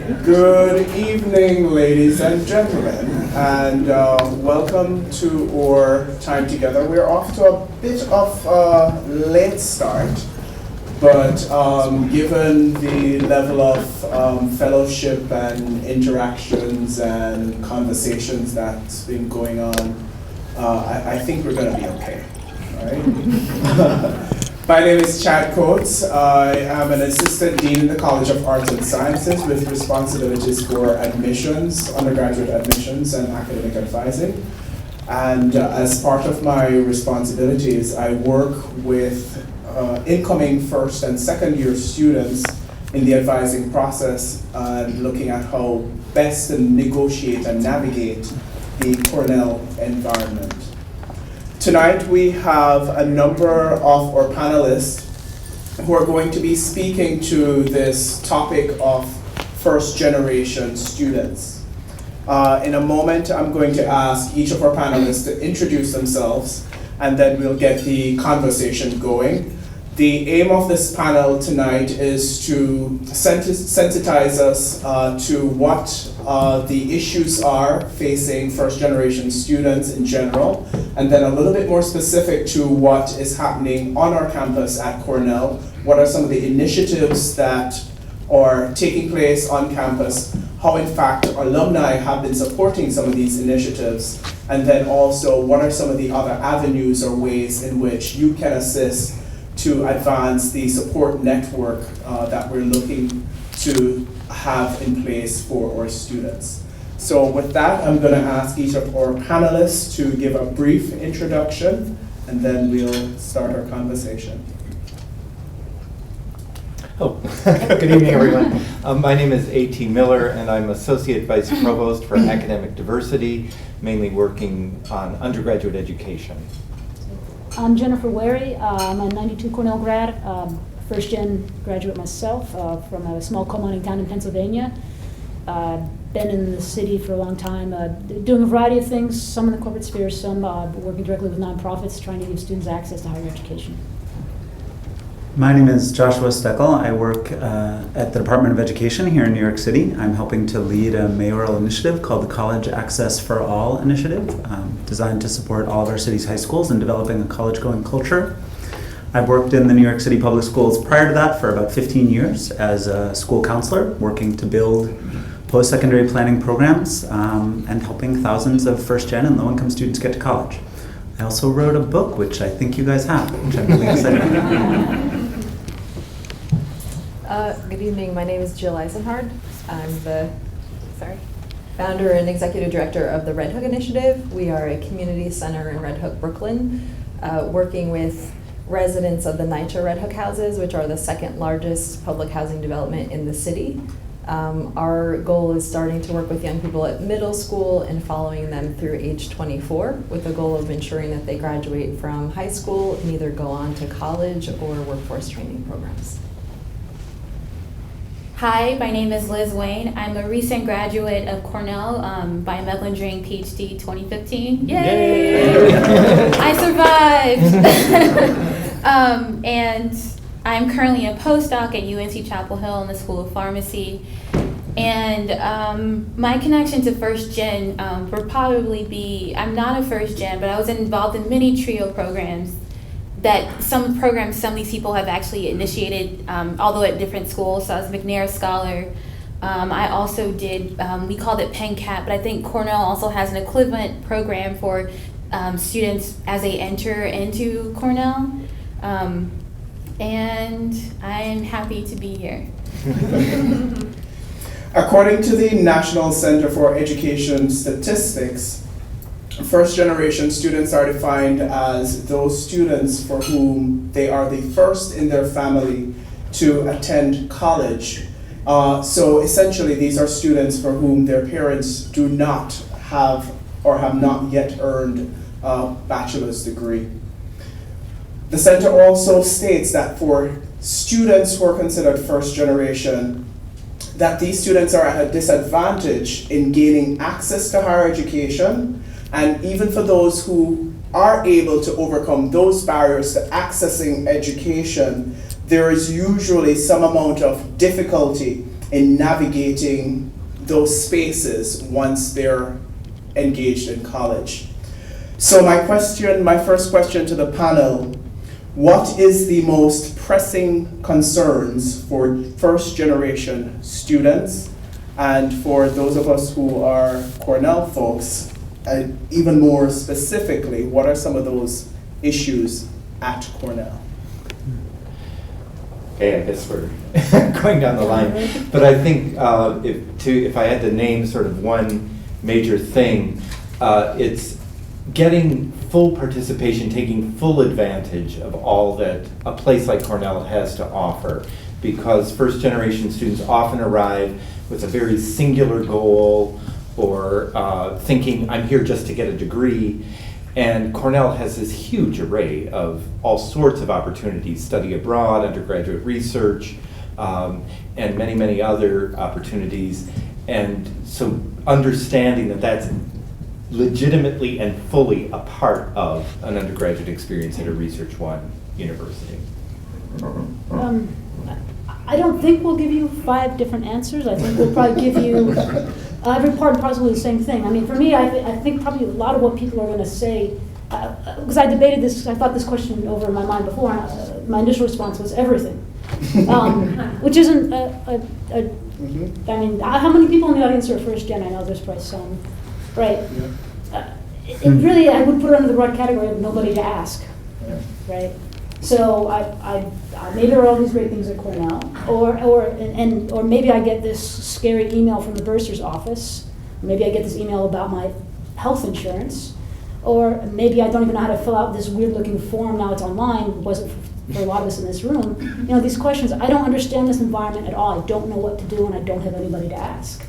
Good evening, ladies and gentlemen, and welcome to our time together. We're off to a bit of a late start, but given the level of fellowship and interactions and conversations that's been going on, I think we're going to be okay. All right? My name is Chad Coates. I am an assistant dean in the College of Arts and Sciences with responsibilities for admissions, undergraduate admissions, and academic advising. And as part of my responsibilities, I work with incoming first and second year students in the advising process and looking at how best to negotiate and navigate the Cornell environment. Tonight we have a number of our panelists who are going to be speaking to this topic of first generation students. In a moment I'm going to ask each of our panelists to introduce themselves, and then we'll get the conversation going. The aim of this panel tonight is to sensitize us to what the issues are facing first generation students in general, and then a little bit more specific to what is happening on our campus at Cornell. What are some of the initiatives that are taking place on campus, how in fact alumni have been supporting some of these initiatives, and then also what are some of the other avenues or ways in which you can assist to advance the support network that we're looking to have in place for our students. So with that, I'm going to ask each of our panelists to give a brief introduction, and then we'll start our conversation. Good evening, everyone. My name is A.T. Miller, and I'm Associate Vice Provost for Academic Diversity, mainly working on undergraduate education. I'm Jennifer Wary. I'm a 92 Cornell grad, first gen graduate myself from a small coal mining town in Pennsylvania. Been in the city for a long time, doing a variety of things, some in the corporate sphere, some working directly with nonprofits, trying to give students access to higher education. My name is Joshua Steckel. I work at the Department of Education here in New York City. I'm helping to lead a mayoral initiative called the College Access for All initiative, designed to support all of our city's high schools in developing a college-going culture. I've worked in the New York City public schools prior to that for about 15 years as a school counselor, working to build post-secondary planning programs and helping thousands of first-gen and low-income students get to college. I also wrote a book, which I think you guys have, which I'm really excited about. Good evening, my name is Jill Eisenhard. I'm the founder and executive director of the Red Hook Initiative. We are a community center in Red Hook, Brooklyn, working with residents of the NYCHA Red Hook houses, which are the second largest public housing development in the city. Our goal is starting to work with young people at middle school and following them through age 24 with the goal of ensuring that they graduate from high school and either go on to college or workforce training programs. Hi, my name is Liz Wayne. I'm a recent graduate of Cornell by Medlin Drain PhD 2015. Yay! I survived! And I'm currently a postdoc at UNC Chapel Hill in the School of Pharmacy. And my connection to first gen would probably be, I'm not a first gen, but I was involved in many TRIO programs that some of these people have actually initiated, although at different schools. So I was a McNair Scholar. I also did, we called it PennCap, but I think Cornell also has an equivalent program for students as they enter into Cornell. And I'm happy to be here. According to the National Center for Education Statistics, first generation students are defined as those students for whom they are the first in their family to attend college. So essentially these are students for whom their parents do not have or have not yet earned a bachelor's degree. The center also states that for students who are considered first generation, that these students are at a disadvantage in gaining access to higher education, and even for those who are able to overcome those barriers to accessing education, there is usually some amount of difficulty in navigating those spaces once they're engaged in college. So my first question to the panel, what is the most pressing concerns for first generation students, and for those of us who are Cornell folks, even more specifically, what are some of those issues at Cornell? Okay, I guess we're going down the line. But I think if I had to name sort of one major thing, it's getting full participation, taking full advantage of all that a place like Cornell has to offer. Because first generation students often arrive with a very singular goal, or thinking, I'm here just to get a degree. And Cornell has this huge array of all sorts of opportunities, study abroad, undergraduate research, and many, many other opportunities. And so understanding that that's legitimately and fully a part of an undergraduate experience at a Research One university. I don't think we'll give you 5 different answers. I think we'll probably give you every part and parcel of the same thing. I mean, for me, I think probably a lot of what people are going to say, because I debated this, I thought this question over in my mind before, and my initial response was everything. Which isn't, I mean, how many people in the audience are first gen? I know there's probably some, right? It really, I would put it under the broad category of nobody to ask, right? So maybe there are all these great things at Cornell, or maybe I get this scary email from the bursar's office. Maybe I get this email about my health insurance, or maybe I don't even know how to fill out this weird-looking form. Now it's online. It wasn't for a lot of us in this room. You know, these questions. I don't understand this environment at all. I don't know what to do, and I don't have anybody to ask.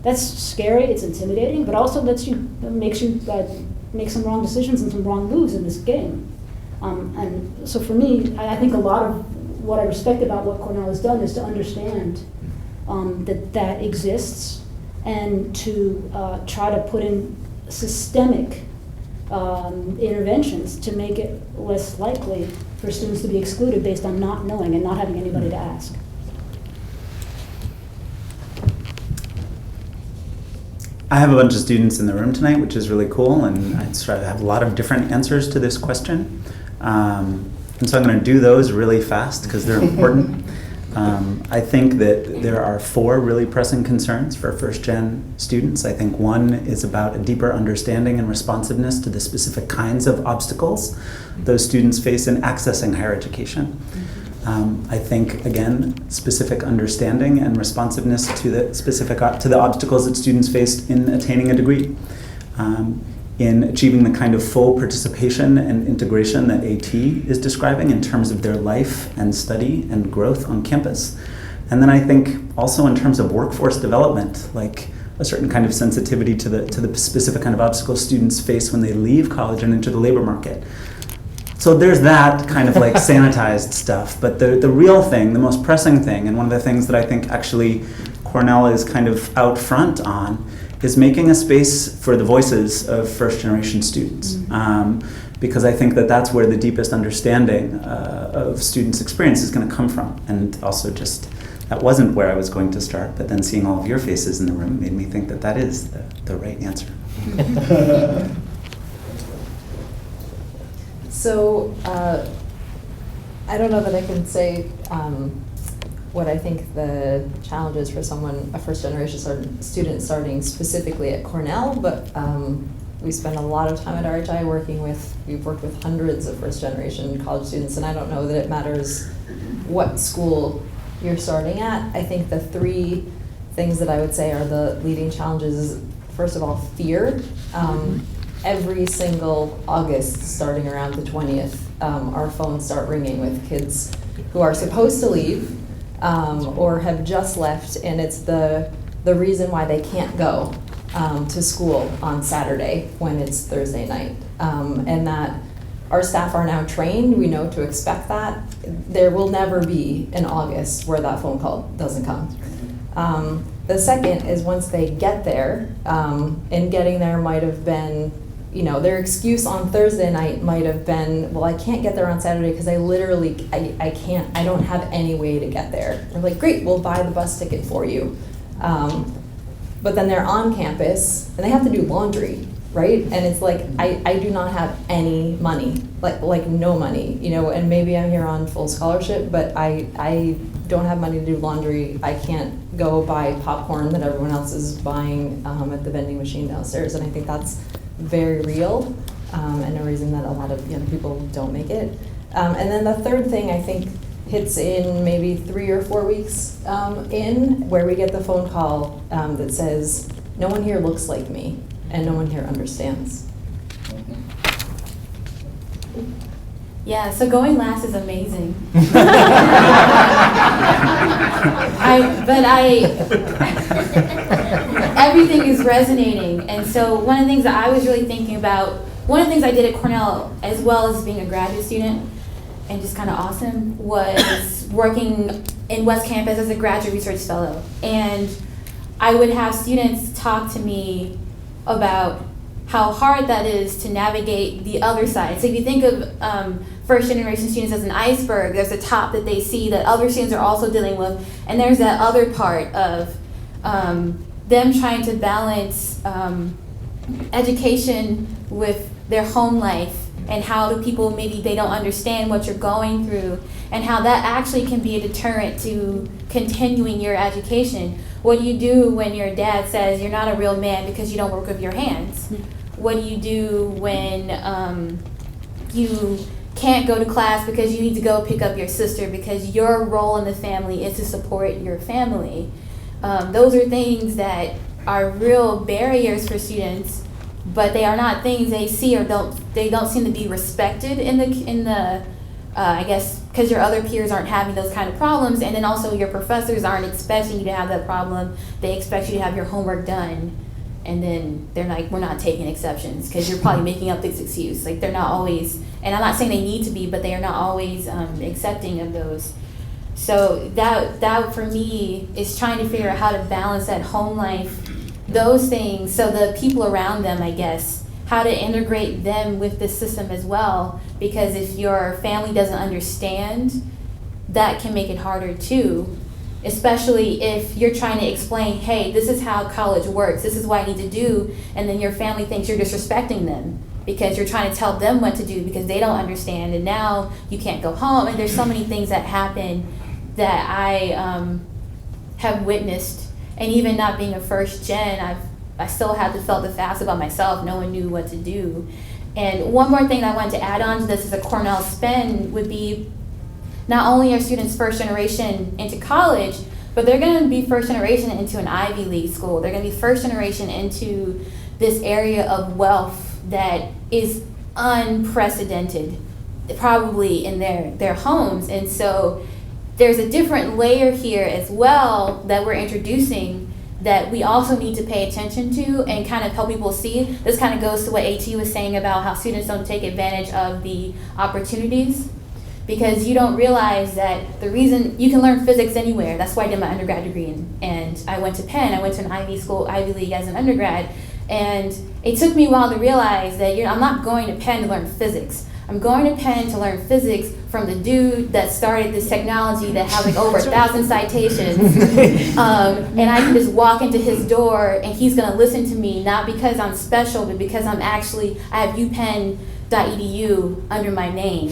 That's scary. It's intimidating, but also makes you make some wrong decisions and some wrong moves in this game. And so for me, I think a lot of what I respect about what Cornell has done is to understand that exists, and to try to put in systemic interventions to make it less likely for students to be excluded based on not knowing and not having anybody to ask. I have a bunch of students in the room tonight, which is really cool, and I try to have a lot of different answers to this question. And so I'm going to do those really fast because they're important. I think that there are 4 really pressing concerns for first-gen students. I think one is about a deeper understanding and responsiveness to the specific kinds of obstacles those students face in accessing higher education. I think, again, specific understanding and responsiveness to the obstacles that students face in attaining a degree, in achieving the kind of full participation and integration that AT is describing in terms of their life and study and growth on campus. And then I think also in terms of workforce development, like a certain kind of sensitivity to the specific kind of obstacles students face when they leave college and enter the labor market. So there's that kind of like sanitized stuff, but the real thing, the most pressing thing, and one of the things that I think actually Cornell is kind of out front on, is making a space for the voices of first generation students. Because I think that that's where the deepest understanding of students' experience is going to come from. And also just, that wasn't where I was going to start, but then seeing all of your faces in the room made me think that that is the right answer. So I don't know that I can say what I think the challenge is for a first generation student starting specifically at Cornell, but we spend a lot of time at RHI we've worked with hundreds of first generation college students, and I don't know that it matters what school you're starting at. I think the 3 things that I would say are the leading challenges is, first of all, fear. Every single August, starting around the 20th, our phones start ringing with kids who are supposed to leave or have just left, and it's the reason why they can't go to school on Saturday when it's Thursday night. And that our staff are now trained, we know to expect that. There will never be an August where that phone call doesn't come. The second is once they get there, and getting there might have been, their excuse on Thursday night might have been, well, I can't get there on Saturday because I can't, I don't have any way to get there. They're like, great, we'll buy the bus ticket for you. But then they're on campus and they have to do laundry, right? And it's like, I do not have any money, like no money, and maybe I'm here on full scholarship, but I don't have money to do laundry. I can't go buy popcorn that everyone else is buying at the vending machine downstairs. And I think that's very real, and a reason that a lot of young people don't make it. And then the third thing I think hits in maybe 3 or 4 weeks in, where we get the phone call that says, no one here looks like me, and no one here understands. Yeah, so going last is amazing. Everything is resonating. And so one of the things that I was really thinking about, one of the things I did at Cornell, as well as being a graduate student, and just kind of awesome, was working in West Campus as a graduate research fellow. And I would have students talk to me about how hard that is to navigate the other side. So if you think of first generation students as an iceberg, there's a top that they see that other students are also dealing with, and there's that other part of them trying to balance education with their home life, and how the people, maybe they don't understand what you're going through, and how that actually can be a deterrent to continuing your education. What do you do when your dad says you're not a real man because you don't work with your hands? What do you do when you can't go to class because you need to go pick up your sister because your role in the family is to support your family? Those are things that are real barriers for students, but they are not things they see or they don't seem to be respected in the I guess because your other peers aren't having those kind of problems, and then also your professors aren't expecting you to have that problem. They expect you to have your homework done, and then they're like, we're not taking exceptions because you're probably making up this excuse. Like, they're not always, and I'm not saying they need to be, but they are not always accepting of those. So that for me is trying to figure out how to balance that home life, those things, so the people around them, I guess, how to integrate them with the system as well, because if your family doesn't understand, that can make it harder too, especially if you're trying to explain, hey, this is how college works, this is what I need to do, and then your family thinks you're disrespecting them because you're trying to tell them what to do because they don't understand, and now you can't go home. And there's so many things that happen that I have witnessed, and even not being a first gen, I still had to felt the facts about myself. No one knew what to do. And one more thing I wanted to add on to this as a Cornell spin would be, not only are students first generation into college, but they're going to be first generation into an Ivy League school. They're going to be first generation into this area of wealth that is unprecedented, probably in their homes. And so there's a different layer here as well that we're introducing that we also need to pay attention to and kind of help people see. This kind of goes to what AT was saying about how students don't take advantage of the opportunities, because you don't realize that the reason you can learn physics anywhere. That's why I did my undergrad degree, and I went to Penn. I went to an Ivy League as an undergrad, and it took me a while to realize that I'm not going to Penn to learn physics. I'm going to Penn to learn physics from the dude that started this technology that has like over 1,000 citations. And I can just walk into his door and he's gonna listen to me, not because I'm special, but because I have upenn.edu under my name.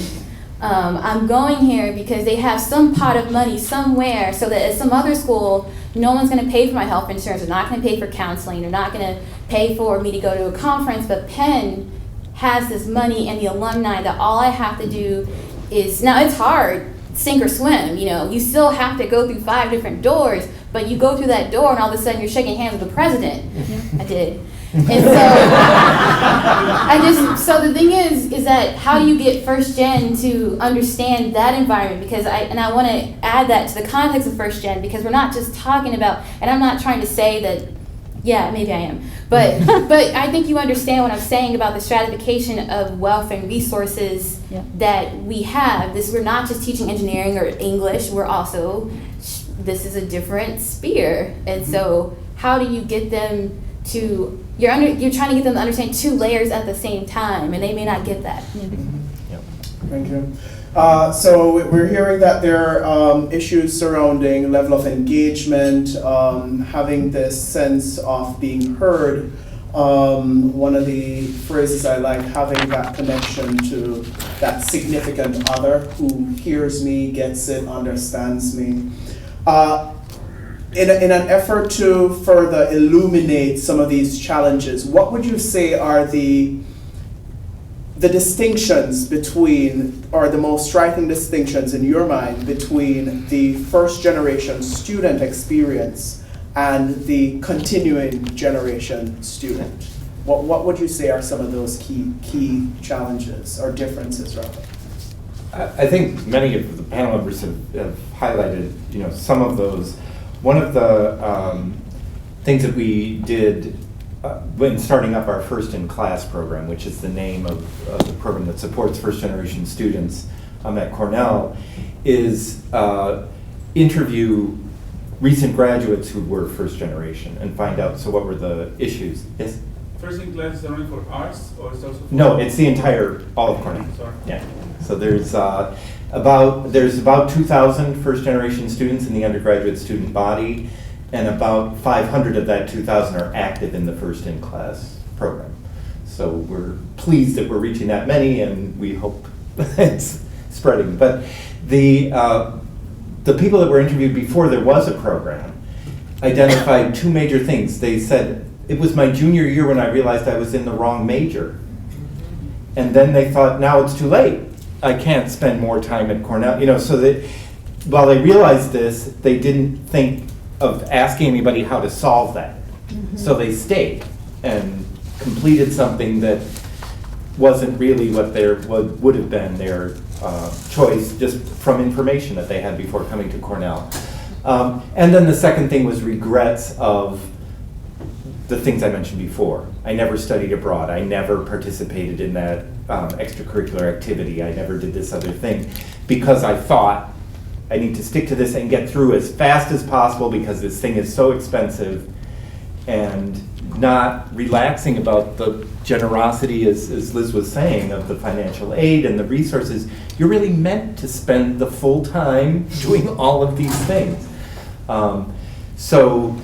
I'm going here because they have some pot of money somewhere so that at some other school, no one's gonna pay for my health insurance, they're not gonna pay for counseling, they're not gonna pay for me to go to a conference, but Penn has this money and the alumni that all I have to do is, now it's hard, sink or swim, you still have to go through 5 different doors, but you go through that door and all of a sudden you're shaking hands with the president. I did. And so the thing is that how do you get first gen to understand that environment? Because I want to add that to the context of first gen, because we're not just talking about, and I'm not trying to say that, yeah, maybe I am, but I think you understand what I'm saying about the stratification of wealth and resources that we have. We're not just teaching engineering or English, this is a different sphere. And so how do you get them you're trying to get them to understand two layers at the same time, and they may not get that. Thank you. So we're hearing that there are issues surrounding level of engagement, having this sense of being heard. One of the phrases I like, having that connection to that significant other who hears me, gets it, understands me. In an effort to further illuminate some of these challenges, what would you say are the distinctions between, or the most striking distinctions in your mind between the first generation student experience and the continuing generation student? What would you say are some of those key challenges or differences, rather? I think many of the panel members have highlighted, some of those. One of the things that we did when starting up our First in Class program, which is the name of the program that supports first generation students at Cornell, is interview recent graduates who were first generation and find out, so what were the issues? Yes? First in Class is only for arts, or it's also for... No, it's the entire, all of Cornell. Sorry. Yeah. So there's about 2,000 first generation students in the undergraduate student body, and about 500 of that 2,000 are active in the First in Class program. So we're pleased that we're reaching that many, and we hope it's spreading. But the people that were interviewed before there was a program identified two major things. They said, it was my junior year when I realized I was in the wrong major. And then they thought, now it's too late. I can't spend more time at Cornell. So that while they realized this, they didn't think of asking anybody how to solve that. Mm-hmm. So they stayed and completed something that wasn't really what would have been their choice, just from information that they had before coming to Cornell. And then the second thing was regrets of the things I mentioned before. I never studied abroad. I never participated in that extracurricular activity. I never did this other thing because I thought I need to stick to this and get through as fast as possible because this thing is so expensive, and not relaxing about the generosity, as Liz was saying, of the financial aid and the resources. You're really meant to spend the full time doing all of these things. So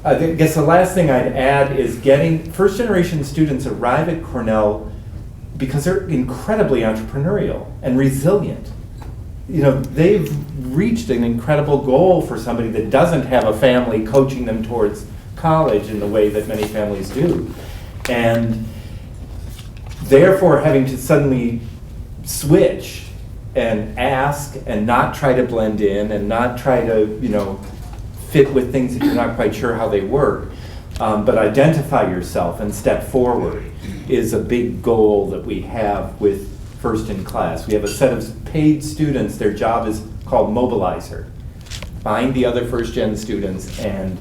I guess the last thing I'd add is getting first generation students arrive at Cornell because they're incredibly entrepreneurial and resilient. They've reached an incredible goal for somebody that doesn't have a family coaching them towards college in the way that many families do. And therefore having to suddenly switch and ask and not try to blend in and not try to, fit with things that you're not quite sure how they work, but identify yourself and step forward is a big goal that we have with First in Class. We have a set of paid students. Their job is called mobilizer. Find the other first gen students and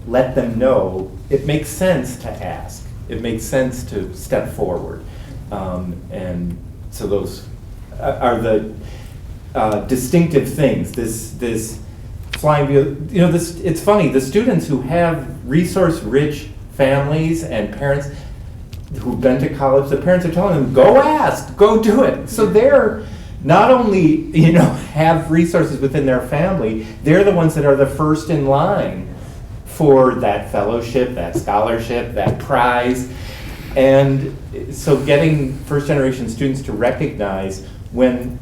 let them know it makes sense to ask. It makes sense to step forward. And so those are the distinctive things. This flying view, it's funny, the students who have resource-rich families and parents who've been to college, the parents are telling them, go ask, go do it. So they're not only, have resources within their family, they're the ones that are the first in line for that fellowship, that scholarship, that prize. And so getting first generation students to recognize when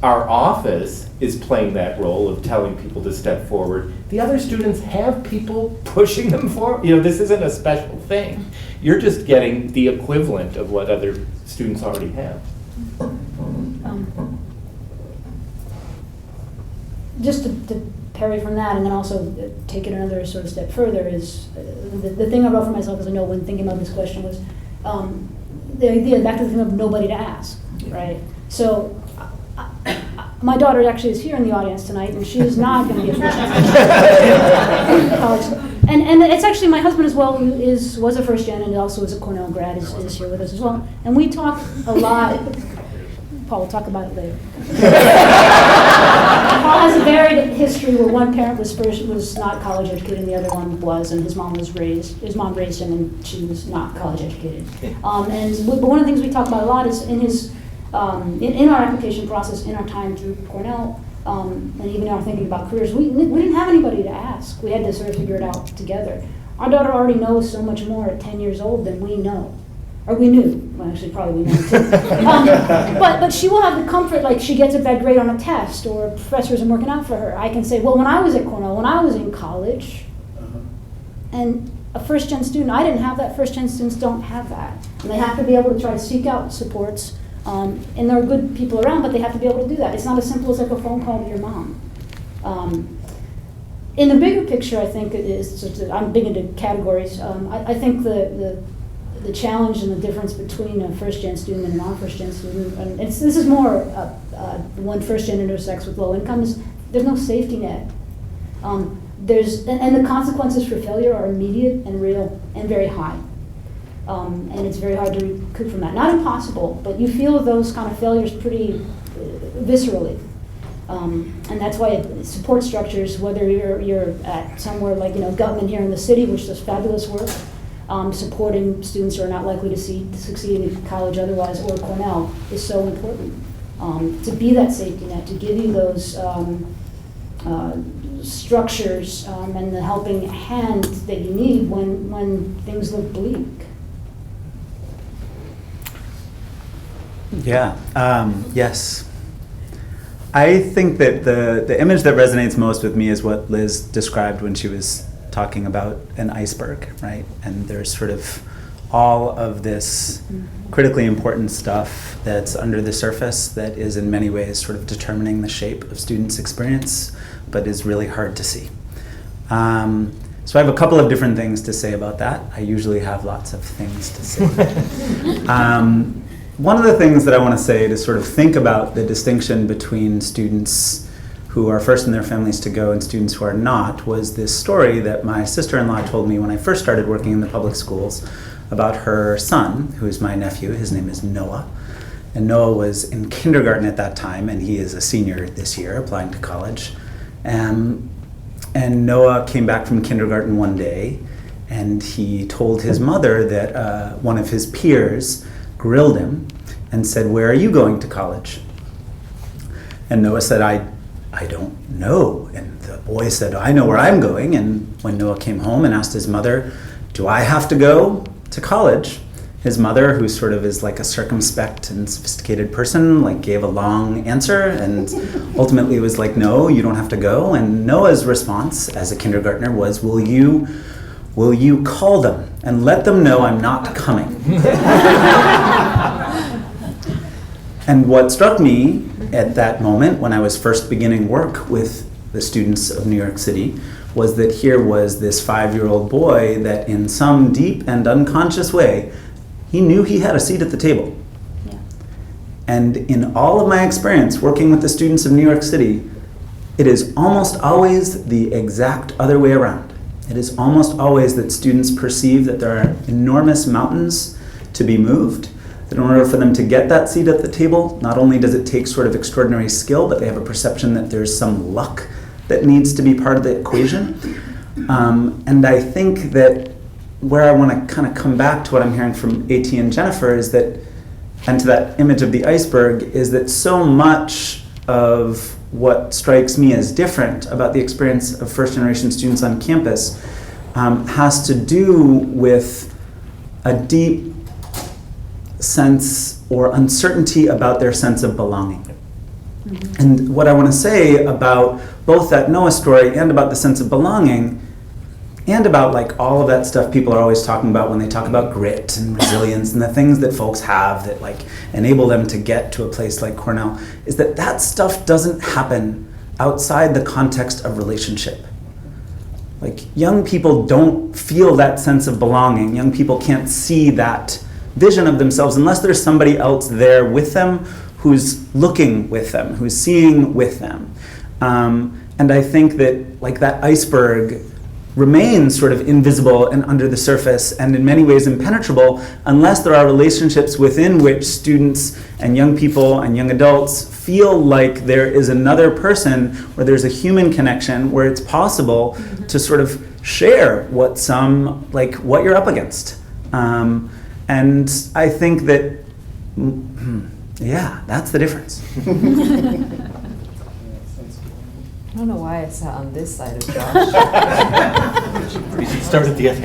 our office is playing that role of telling people to step forward, the other students have people pushing them forward. This isn't a special thing. You're just getting the equivalent of what other students already have. Just to parry from that, and then also take it another sort of step further, is the thing I wrote for myself as a note when thinking about this question was the idea, back to the thing of nobody to ask, right? So my daughter actually is here in the audience tonight, and she is not going to be a first gen college. And it's actually my husband as well, who was a first gen and also is a Cornell grad, is here with us as well. And we talk a lot. Paul will talk about it later. has a varied history where one parent was not college educated and the other one was, and his mom raised him and she was not college educated. But one of the things we talk about a lot is in our application process, in our time through Cornell, and even in our thinking about careers, we didn't have anybody to ask. We had to sort of figure it out together. Our daughter already knows so much more at 10 years old than we know. Or we knew. Well, actually, probably we know too. But she will have the comfort, like she gets a bad grade on a test or a professor isn't working out for her. I can say, well, when I was at Cornell, when I was in college, and a first-gen student, I didn't have that. First-gen students don't have that. And they have to be able to try to seek out supports. And there are good people around, but they have to be able to do that. It's not as simple as like a phone call to your mom. In the bigger picture, I think it is, I'm big into categories. I think the challenge and the difference between a first-gen student and a non-first-gen student, and this is more when first-gen intersects with low income, is there's no safety net. And the consequences for failure are immediate and real and very high. And it's very hard to recoup from that. Not impossible, but you feel those kind of failures pretty viscerally. And that's why support structures, whether you're at somewhere like Gutman here in the city, which does fabulous work, supporting students who are not likely to succeed in college otherwise, or Cornell, is so important. To be that safety net, to give you those structures and the helping hand that you need when things look bleak. Yeah, yes. I think that the image that resonates most with me is what Liz described when she was talking about an iceberg, right? And there's sort of all of this critically important stuff that's under the surface that is in many ways sort of determining the shape of students' experience, but is really hard to see. So I have a couple of different things to say about that. I usually have lots of things to say. One of the things that I want to say to sort of think about the distinction between students who are first in their families to go and students who are not was this story that my sister-in-law told me when I first started working in the public schools about her son, who's my nephew. His name is Noah. And Noah was in kindergarten at that time, and he is a senior this year, applying to college. And Noah came back from kindergarten one day, and he told his mother that one of his peers grilled him and said, "Where are you going to college?" And Noah said, I don't know. And the boy said, "I know where I'm going." And when Noah came home and asked his mother, "Do I have to go to college?" His mother, who sort of is like a circumspect and sophisticated person, like gave a long answer and ultimately was like, "No, you don't have to go." And Noah's response as a kindergartner was, Will you call them and let them know I'm not coming?" And what struck me at that moment when I was first beginning work with the students of New York City was that here was this 5-year-old boy that in some deep and unconscious way, he knew he had a seat at the table. Yeah. And in all of my experience working with the students of New York City, it is almost always the exact other way around. It is almost always that students perceive that there are enormous mountains to be moved, that in order for them to get that seat at the table, not only does it take sort of extraordinary skill, but they have a perception that there's some luck that needs to be part of the equation. And I think that where I want to kind of come back to what I'm hearing from AT and Jennifer is that, and to that image of the iceberg, is that so much of what strikes me as different about the experience of first-generation students on campus has to do with a deep sense or uncertainty about their sense of belonging. Mm-hmm. And what I want to say about both that Noah story and about the sense of belonging and about like all of that stuff people are always talking about when they talk about grit and resilience and the things that folks have that like enable them to get to a place like Cornell, is that that stuff doesn't happen outside the context of relationship. Like young people don't feel that sense of belonging. Young people can't see that vision of themselves unless there's somebody else there with them who's looking with them, who's seeing with them. And I think that like that iceberg remains sort of invisible and under the surface and in many ways impenetrable unless there are relationships within which students and young people and young adults feel like there is another person, where there's a human connection, where it's possible to sort of share what you're up against. And I think that, that's the difference. I don't know why I sat on this side of Josh. You should start at the other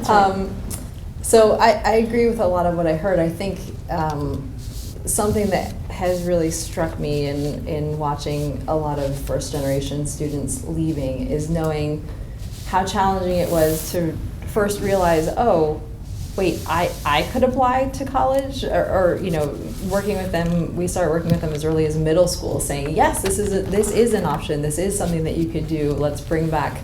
end. So I agree with a lot of what I heard. I think something that has really struck me in watching a lot of first generation students leaving is knowing how challenging it was to first realize, oh, wait, I could apply to college, or working with them. We started working with them as early as middle school, saying, yes, this is an option. This is something that you could do. Let's bring back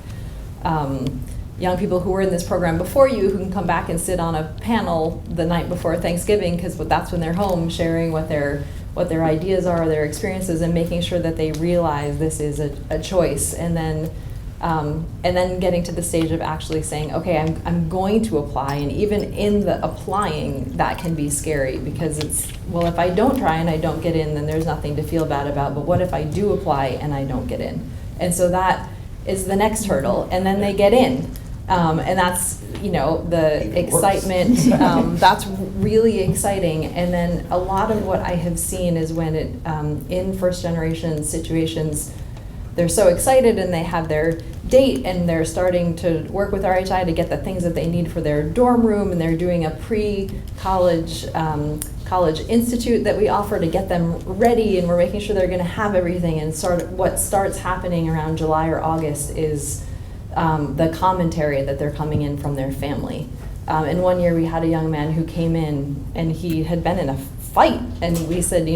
young people who were in this program before you, who can come back and sit on a panel the night before Thanksgiving, because that's when they're home, sharing what their ideas are, their experiences, and making sure that they realize this is a choice. And then getting to the stage of actually saying, okay, I'm going to apply. And even in the applying, that can be scary, because it's, well, if I don't try and I don't get in, then there's nothing to feel bad about. But what if I do apply and I don't get in? And so that is the next hurdle. And then they get in. And that's, the Even excitement, that's really exciting. And then a lot of what I have seen is when in first generation situations, they're so excited and they have their date and they're starting to work with RHI to get the things that they need for their dorm room, and they're doing a pre-college college institute that we offer to get them ready, and we're making sure they're going to have everything. And what starts happening around July or August is the commentary that they're coming in from their family. And one year we had a young man who came in and he had been in a fight, and we said,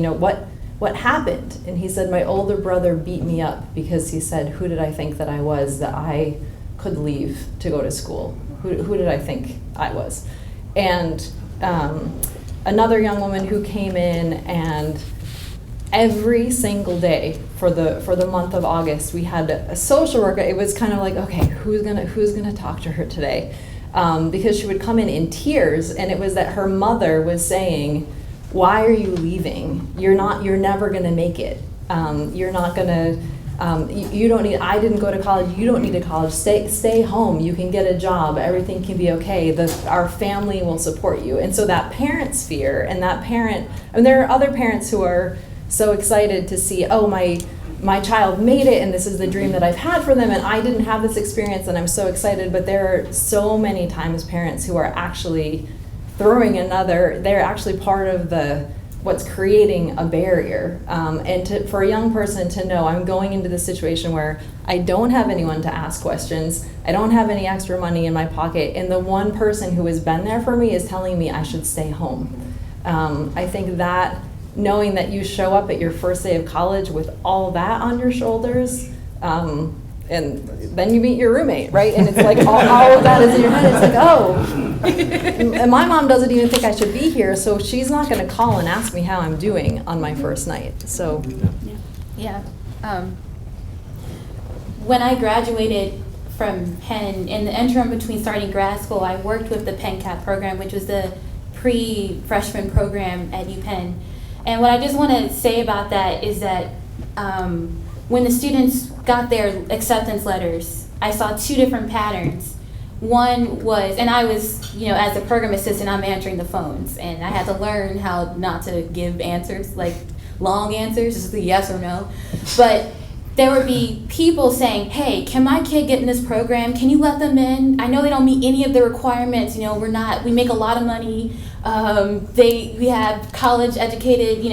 what happened? And he said, my older brother beat me up because he said, who did I think that I was, that I could leave to go to school? Who did I think I was? And another young woman who came in, and every single day for the month of August, we had a social worker. It was kind of like, okay, who's gonna talk to her today? Because she would come in tears, and it was that her mother was saying, why are you leaving? You're never gonna make it. You're not gonna, you don't need, I didn't go to college, you don't need a college, stay home, you can get a job, everything can be okay, our family will support you. And so that parent's fear, and that parent, and there are other parents who are so excited to see, oh, my child made it, and this is the dream that I've had for them, and I didn't have this experience, and I'm so excited. But there are so many times parents who are actually they're actually part of what's creating a barrier. And for a young person to know, I'm going into this situation where I don't have anyone to ask questions, I don't have any extra money in my pocket, and the one person who has been there for me is telling me I should stay home. I think that knowing that you show up at your first day of college with all that on your shoulders, and then you meet your roommate, right? And it's like all of that is in your head. It's like, oh, and my mom doesn't even think I should be here, so she's not going to call and ask me how I'm doing on my first night. So, yeah. When I graduated from Penn, in the interim between starting grad school, I worked with the Penn CAP program, which was the pre-freshman program at UPenn. And what I just want to say about that is that when the students got their acceptance letters, I saw two different patterns. One was, and I was, as a program assistant, I'm answering the phones, and I had to learn how not to give answers, like long answers, just a yes or no. But there would be people saying, hey, can my kid get in this program? Can you let them in? I know they don't meet any of the requirements. We make a lot of money. We have college educated,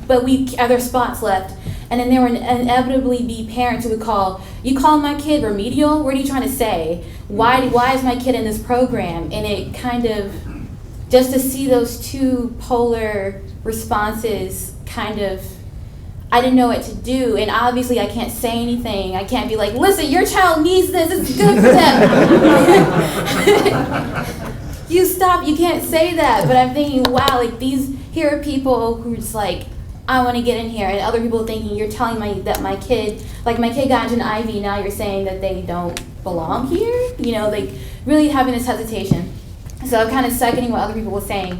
but are there spots left? And then there would inevitably be parents who would call, you call my kid remedial? What are you trying to say? Why is my kid in this program? And it kind of, just to see those two polar responses I didn't know what to do, and obviously I can't say anything. I can't be like, listen, your child needs this, it's good for them. You can't say that. But I'm thinking, wow, here are people who are just like, I want to get in here, and other people thinking, you're telling me that my kid got into an IV, now you're saying that they don't belong here? You know, like really having this hesitation. So kind of seconding what other people were saying.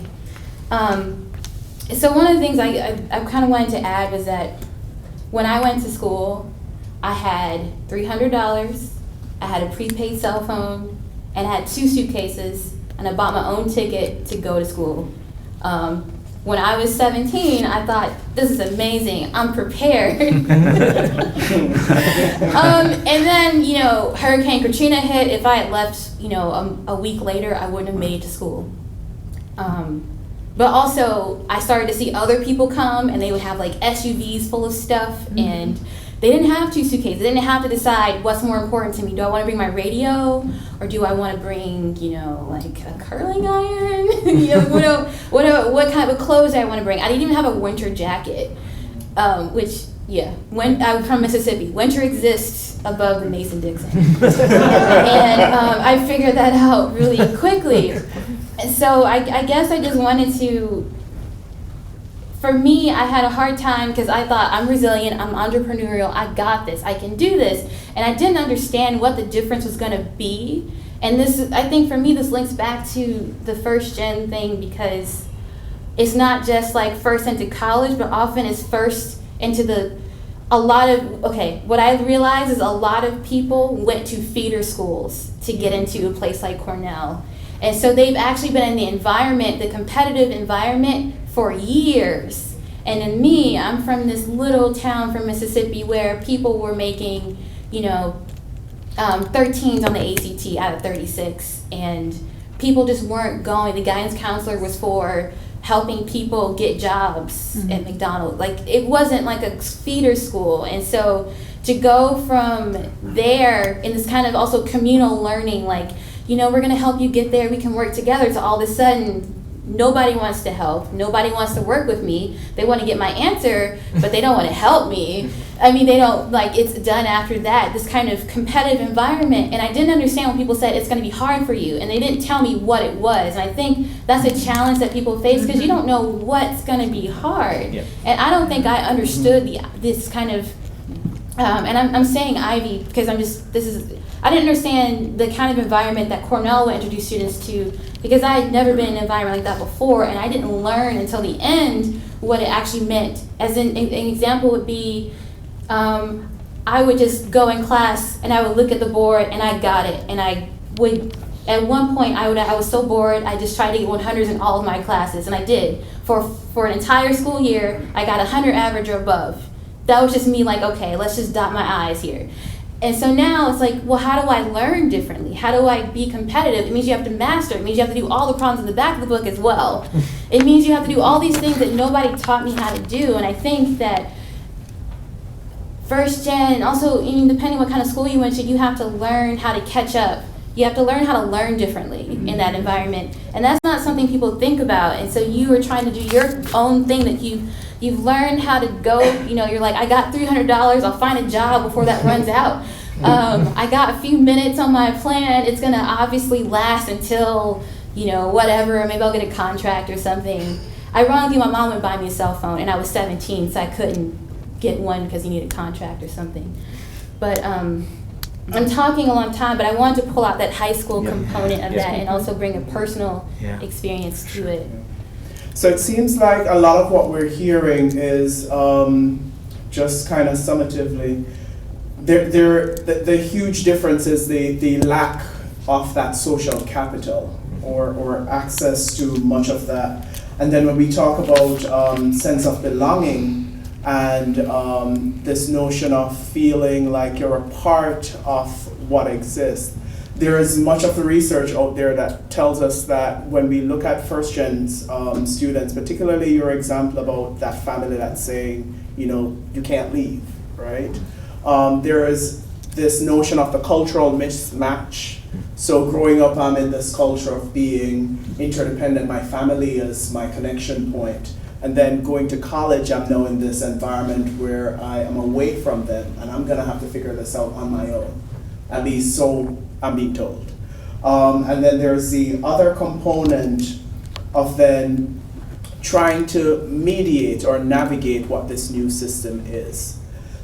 So one of the things I kind of wanted to add was that when I went to school, I had $300, I had a prepaid cell phone, and I had 2 suitcases, and I bought my own ticket to go to school. When I was 17, I thought, this is amazing, I'm prepared. And then, you know, Hurricane Katrina hit. If I had left, you know, a week later, I wouldn't have made it to school. But also, I started to see other people come, and they would have like SUVs full of stuff, and they didn't have 2 suitcases. They didn't have to decide what's more important to me. Do I want to bring my radio, or do I want to bring, you know, like a curling iron? You know, what kind of clothes do I want to bring? I didn't even have a winter jacket, which, yeah, when I'm from Mississippi, winter exists above the Mason-Dixon. And I figured that out really quickly. And so I guess I just wanted to, for me, I had a hard time because I thought I'm resilient, I'm entrepreneurial, I got this, I can do this. And I didn't understand what the difference was going to be. And this, I think for me, this links back to the first gen thing, because it's not just like first into college, but often it's first into what I realized is a lot of people went to feeder schools to get into a place like Cornell. And so they've actually been in the environment, the competitive environment, for years. And in me, I'm from this little town from Mississippi where people were making, you know, 13s on the ACT out of 36. And people just weren't going. The guidance counselor was for helping people get jobs at McDonald's. Like, it wasn't like a feeder school. And so to go from there in this kind of also communal learning, like, you know, we're going to help you get there, we can work together, to all of a sudden, nobody wants to help, nobody wants to work with me, they want to get my answer, but they don't want to help me. I mean, they don't, like, it's done after that, this kind of competitive environment. And I didn't understand when people said it's going to be hard for you, and they didn't tell me what it was. And I think that's a challenge that people face, because you don't know what's going to be hard. Yeah. And I don't think I understood this kind of, and I'm saying Ivy, because I didn't understand the kind of environment that Cornell would introduce students to, because I had never been in an environment like that before, and I didn't learn until the end what it actually meant. As an example would be, I would just go in class and I would look at the board and I got it. And I would, at one point, I was so bored, I just tried to get 100s in all of my classes, and I did. For an entire school year, I got 100 average or above. That was just me, like, okay, let's just dot my I's here. And so now it's like, well, how do I learn differently? How do I be competitive? It means you have to master. It means you have to do all the problems in the back of the book as well. It means you have to do all these things that nobody taught me how to do. And I think that first gen, and also, depending what kind of school you went to, you have to learn how to catch up. You have to learn how to learn differently in that environment. And that's not something people think about. And so you are trying to do your own thing that you've learned how to go, you're like, I got $300, I'll find a job before that runs out. I got a few minutes on my plan, it's gonna obviously last until, whatever, maybe I'll get a contract or something. Ironically, my mom would buy me a cell phone, and I was 17, so I couldn't get one because you need a contract or something. But I'm talking a long time, but I wanted to pull out that high school component of that and also bring a personal experience to it. So it seems like a lot of what we're hearing is just kind of summatively, the huge difference is the lack of that social capital or access to much of that. And then when we talk about sense of belonging and this notion of feeling like you're a part of what exists, there is much of the research out there that tells us that when we look at first-gen students, particularly your example about that family that's saying, you can't leave, right? There is this notion of the cultural mismatch. So growing up, I'm in this culture of being interdependent. My family is my connection point. And then going to college, I'm now in this environment where I am away from them, and I'm gonna have to figure this out on my own. At least so I'm being told. And then there's the other component of then trying to mediate or navigate what this new system is.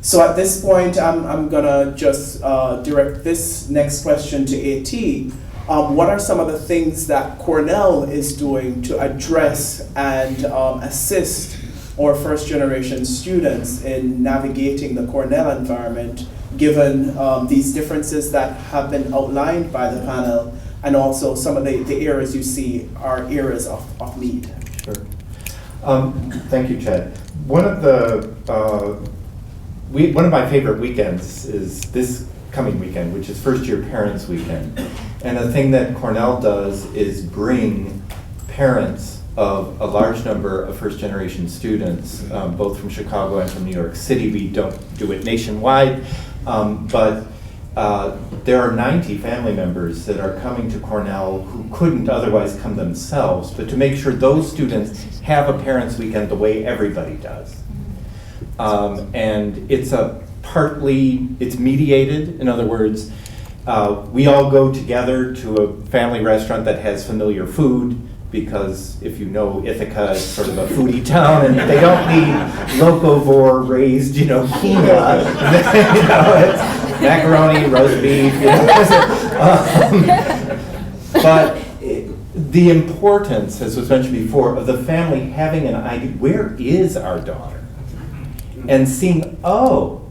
So at this point, I'm gonna just direct this next question to AT. What are some of the things that Cornell is doing to address and assist our first generation students in navigating the Cornell environment, given these differences that have been outlined by the panel, and also some of the areas you see are areas of need? Sure. Thank you, Chad. One of my favorite weekends is this coming weekend, which is First Year Parents Weekend. And the thing that Cornell does is bring parents of a large number of first generation students, both from Chicago and from New York City. We don't do it nationwide, but there are 90 family members that are coming to Cornell who couldn't otherwise come themselves, but to make sure those students have a parents' weekend the way everybody does. And it's it's mediated. In other words, we all go together to a family restaurant that has familiar food, because if you know Ithaca, it's sort of a foodie town, and they don't need locavore raised, quinoa. It's macaroni, roast beef. But the importance, as was mentioned before, of the family having an idea, where is our daughter? And seeing, oh,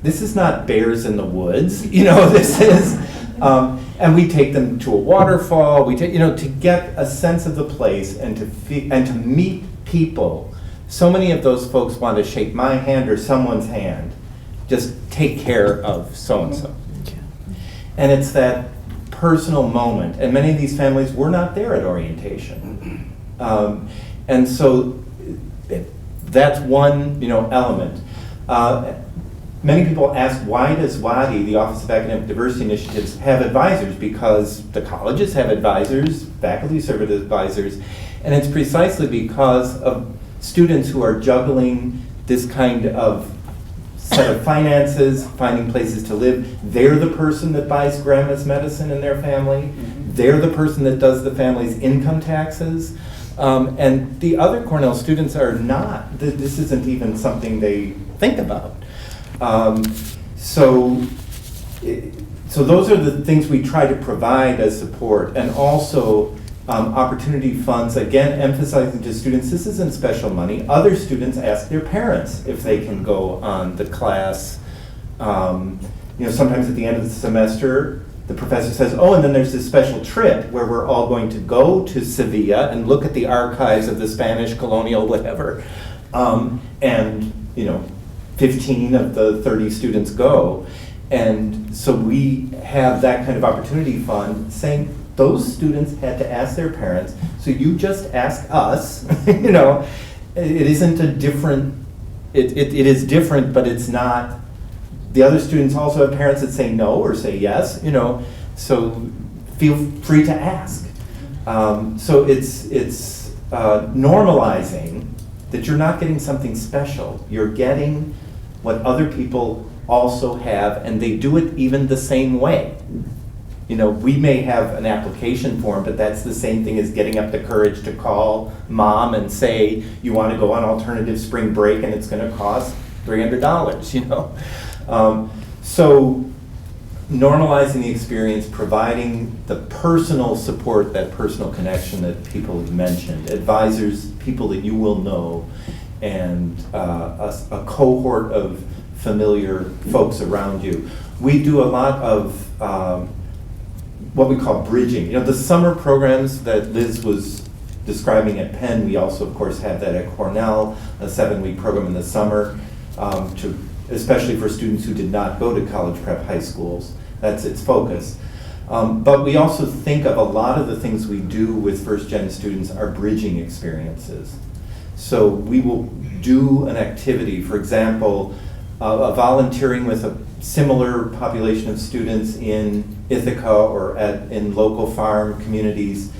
this is not bears in the woods, this is, and we take them to a waterfall, to get a sense of the place and to meet people. So many of those folks want to shake my hand or someone's hand, just take care of so-and-so. And it's that personal moment, and many of these families were not there at orientation. And so that's one, element. Many people ask, why does WADI, the Office of Academic Diversity Initiatives, have advisors? Because the colleges have advisors, faculty serve as advisors, and it's precisely because of students who are juggling this kind of set of finances, finding places to live. They're the person that buys grandma's medicine in their family. They're the person that does the family's income taxes. And the other Cornell students are not. This isn't even something they think about. So those are the things we try to provide as support, and also opportunity funds, again, emphasizing to students, this isn't special money. Other students ask their parents if they can go on the class. Sometimes at the end of the semester, the professor says, oh, and then there's this special trip where we're all going to go to Sevilla and look at the archives of the Spanish colonial whatever. And 15 of the 30 students go. And so we have that kind of opportunity fund saying those students had to ask their parents, so you just ask us. It isn't a different, it is different, but it's not. The other students also have parents that say no or say yes, so feel free to ask. So it's normalizing that you're not getting something special. You're getting what other people also have, and they do it even the same way. We may have an application form, but that's the same thing as getting up the courage to call mom and say you want to go on alternative spring break and it's going to cost $300, So normalizing the experience, providing the personal support, that personal connection that people have mentioned, advisors, people that you will know, and a cohort of familiar folks around you. We do a lot of what we call bridging. The summer programs that Liz was describing at Penn, we also, of course, have that at Cornell, a 7-week program in the summer, especially for students who did not go to college prep high schools. That's its focus. But we also think of a lot of the things we do with first-gen students are bridging experiences. So we will do an activity, for example, volunteering with a similar population of students in Ithaca or in local farm communities.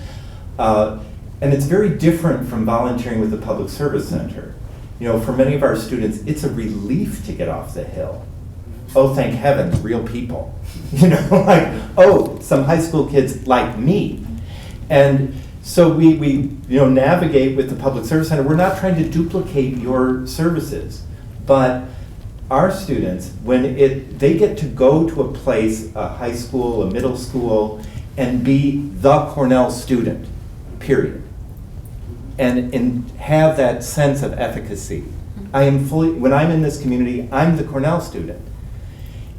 And it's very different from volunteering with the Public Service Center. For many of our students, it's a relief to get off the hill. Oh, thank heavens, real people. Oh, some high school kids like me. And so we navigate with the Public Service Center. We're not trying to duplicate your services, but our students, when they get to go to a place, a high school, a middle school, and be the Cornell student, period. And have that sense of efficacy. When I'm in this community, I'm the Cornell student.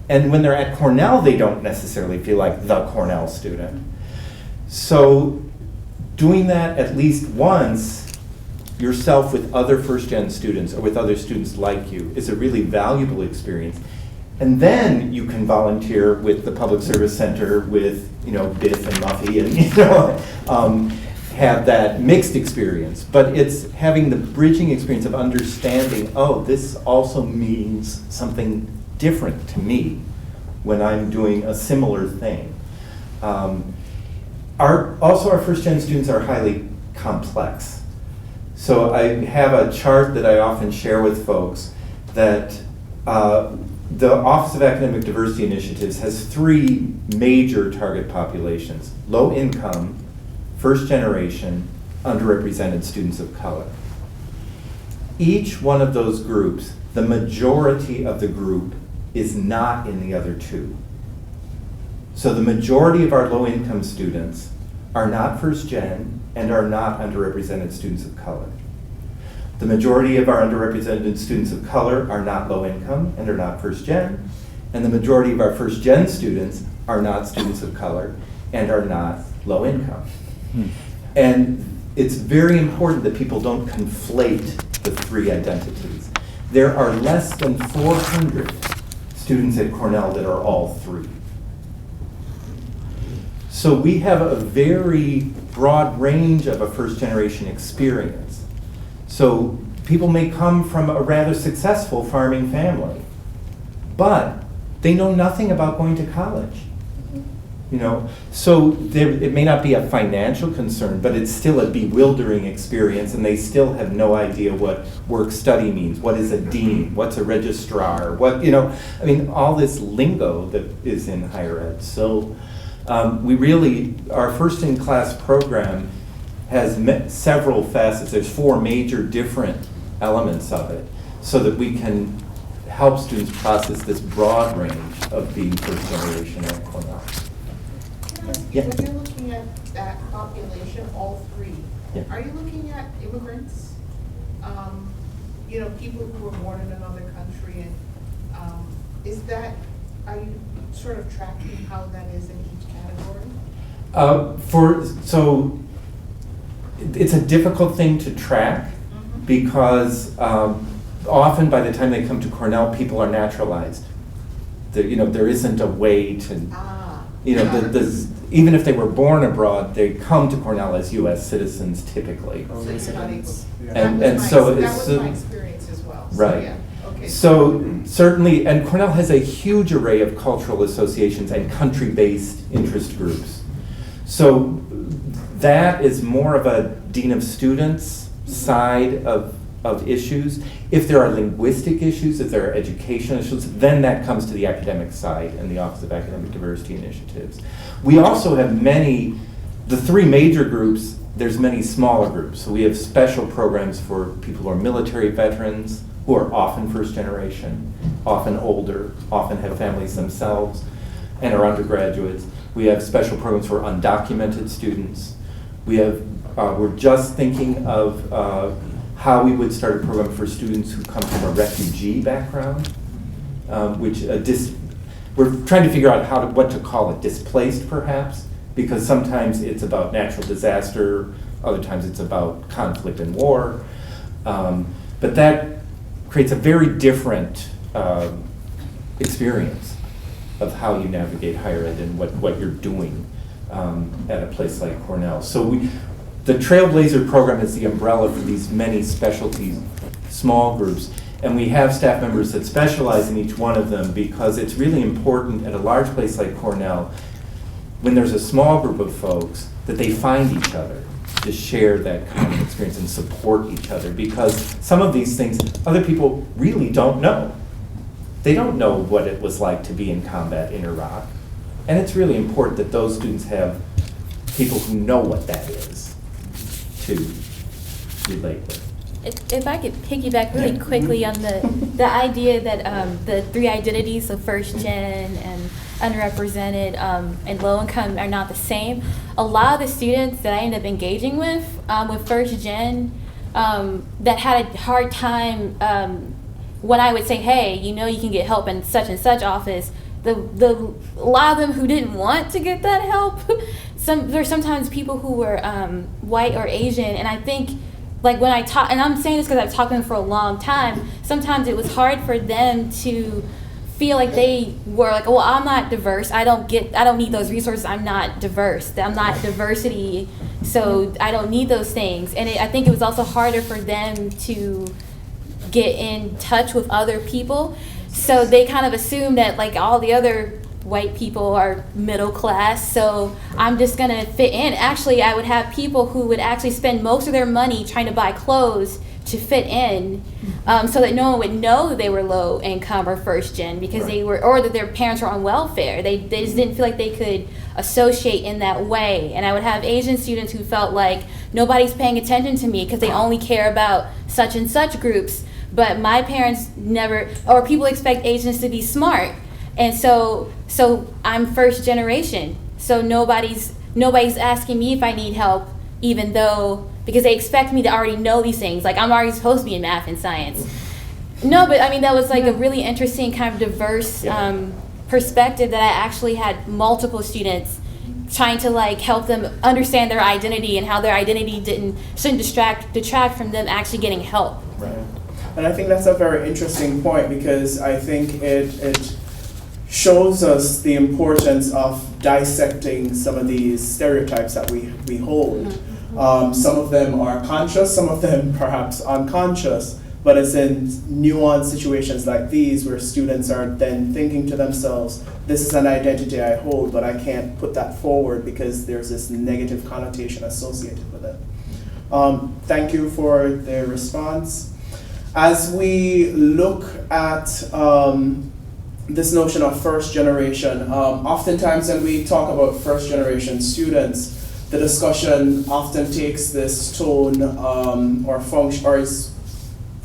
And when they're at Cornell, they don't necessarily feel like the Cornell student. So doing that at least once yourself with other first-gen students or with other students like you is a really valuable experience. And then you can volunteer with the Public Service Center with, Biff and Muffy and, have that mixed experience. But it's having the bridging experience of understanding, oh, this also means something different to me when I'm doing a similar thing. Our first-gen students are highly complex. So I have a chart that I often share with folks that the Office of Academic Diversity Initiatives has 3 major target populations: low income, first generation, underrepresented students of color. Each one of those groups, the majority of the group is not in the other 2. So the majority of our low income students are not first gen and are not underrepresented students of color. The majority of our underrepresented students of color are not low income and are not first gen, and the majority of our first gen students are not students of color and are not low income. And it's very important that people don't conflate the 3 identities. There are less than 400 students at Cornell that are all 3. So we have a very broad range of a first generation experience. So people may come from a rather successful farming family, but they know nothing about going to college. So it may not be a financial concern, but it's still a bewildering experience, and they still have no idea what work-study means. What is a dean? What's a registrar? All this lingo that is in higher ed. So our first-in-class program has several facets. There's 4 major different elements of it, so that we can help students process this broad range of being first generation at Cornell. Yeah. When you're looking at that population, all 3, yeah. Are you looking at immigrants? People who were born in another country, and are you sort of tracking how that is in each category? It's a difficult thing to track because often by the time they come to Cornell, people are naturalized. There isn't a way to, even if they were born abroad, they come to Cornell as U.S. citizens typically. That was my experience as well. Right. So, yeah. Okay. So certainly, and Cornell has a huge array of cultural associations and country-based interest groups. So that is more of a dean of students side of issues. If there are linguistic issues, if there are education issues, then that comes to the academic side and the Office of Academic Diversity Initiatives. We also have the 3 major groups, there's many smaller groups. So we have special programs for people who are military veterans, who are often first generation, often older, often have families themselves, and are undergraduates. We have special programs for undocumented students. We're just thinking of how we would start a program for students who come from a refugee background, we're trying to figure out what to call it, displaced perhaps, because sometimes it's about natural disaster, other times it's about conflict and war. But that creates a very different experience of how you navigate higher ed and what you're doing at a place like Cornell. So the Trailblazer program is the umbrella for these many specialty small groups, and we have staff members that specialize in each one of them because it's really important at a large place like Cornell, when there's a small group of folks, that they find each other to share that kind of experience and support each other, because some of these things other people really don't know. They don't know what it was like to be in combat in Iraq, and it's really important that those students have people who know what that is to relate with. If I could piggyback really quickly on the idea that the three identities of first gen and underrepresented and low income are not the same. A lot of the students that I ended up engaging with first gen that had a hard time when I would say, hey, you know, you can get help in such and such office. A lot of them who didn't want to get that help. There's sometimes people who were white or Asian, and I think, like, when I talk, and I'm saying this because I've talked to them for a long time, sometimes it was hard for them to feel like they were like, well, I'm not diverse, I don't need those resources, I'm not diverse, I'm not diversity, so I don't need those things. And I think it was also harder for them to get in touch with other people, so they kind of assumed that, like, all the other white people are middle class, so I'm just gonna fit in. Actually, I would have people who would actually spend most of their money trying to buy clothes to fit in, so that no one would know they were low income or first gen because they were, or that their parents were on welfare. They just didn't feel like they could associate in that way. And I would have Asian students who felt like nobody's paying attention to me because they only care about such and such groups, but my parents never, or people expect Asians to be smart. And so I'm first generation. So nobody's asking me if I need help, even though, because they expect me to already know these things. Like, I'm already supposed to be in math and science. No, but I mean, that was like a really interesting kind of diverse perspective that I actually had multiple students trying to, like, help them understand their identity and how their identity shouldn't detract from them actually getting help. Right. And I think that's a very interesting point, because I think it shows us the importance of dissecting some of these stereotypes that we hold. Some of them are conscious, some of them perhaps unconscious, but it's in nuanced situations like these where students are then thinking to themselves, this is an identity I hold, but I can't put that forward because there's this negative connotation associated with it. Thank you for the response. As we look at this notion of first generation, oftentimes when we talk about first generation students, the discussion often takes this tone or function, or is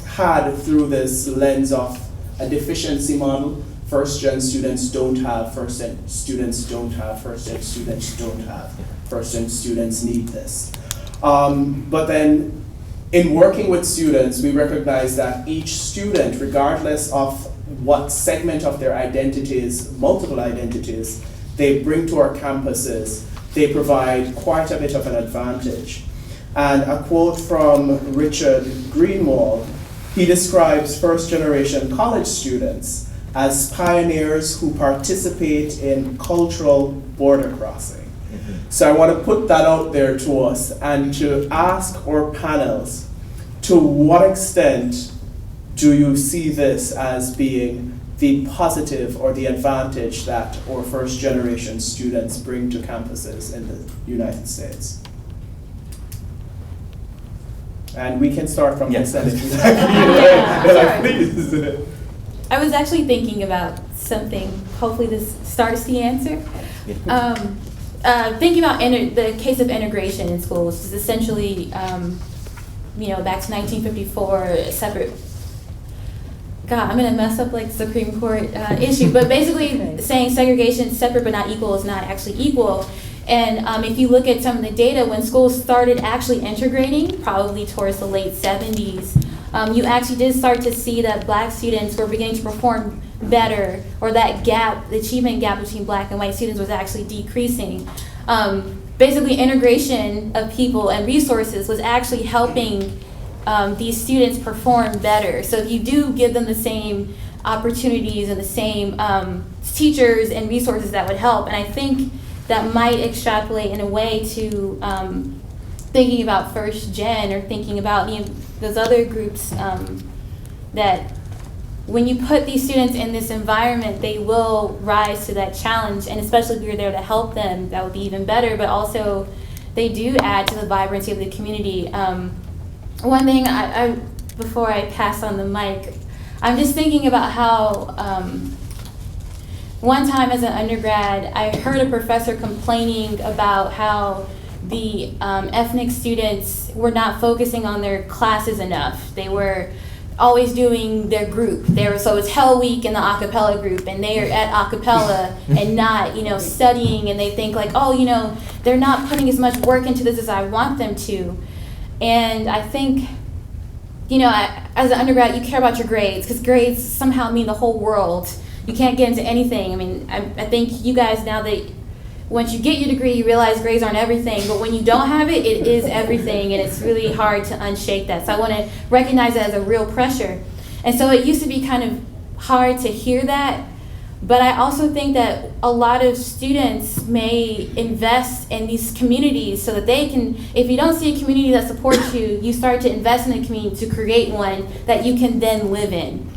had through this lens of a deficiency model. First gen students don't have, first gen students don't have, first gen students don't have, first gen students need this. But then in working with students, we recognize that each student, regardless of what segment of their identities, multiple identities, they bring to our campuses, they provide quite a bit of an advantage. And a quote from Richard Greenwald, he describes first generation college students as pioneers who participate in cultural border crossing. So I want to put that out there to us and to ask our panels, to what extent do you see this as being the positive or the advantage that our first generation students bring to campuses in the United States? And we can start from the Senate. Please. I was actually thinking about something. Hopefully this starts the answer. Thinking about the case of integration in schools is essentially, back to 1954, a separate. God, I'm gonna mess up like Supreme Court issue, but basically saying segregation separate but not equal is not actually equal. And if you look at some of the data, when schools started actually integrating, probably towards the late 70s, you actually did start to see that black students were beginning to perform better, or that gap, the achievement gap between black and white students was actually decreasing. Basically, integration of people and resources was actually helping these students perform better. So if you do give them the same opportunities and the same teachers and resources, that would help. And I think that might extrapolate in a way to thinking about first gen, or thinking about those other groups, that when you put these students in this environment, they will rise to that challenge. And especially if you're there to help them, that would be even better. But also, they do add to the vibrancy of the community. One thing, I before I pass on the mic, I'm just thinking about how one time as an undergrad, I heard a professor complaining about how the ethnic students were not focusing on their classes enough. They were always doing their group. So it's Hell Week in the a cappella group, and they are at a cappella and not, studying, and they think like, oh, they're not putting as much work into this as I want them to. And I think, as an undergrad, you care about your grades, because grades somehow mean the whole world. You can't get into anything. I mean, I think you guys, now that once you get your degree, you realize grades aren't everything, but when you don't have it, it is everything, and it's really hard to unshake that. So I want to recognize that as a real pressure. And so it used to be kind of hard to hear that, but I also think that a lot of students may invest in these communities so that they can, if you don't see a community that supports you, you start to invest in a community to create one that you can then live in.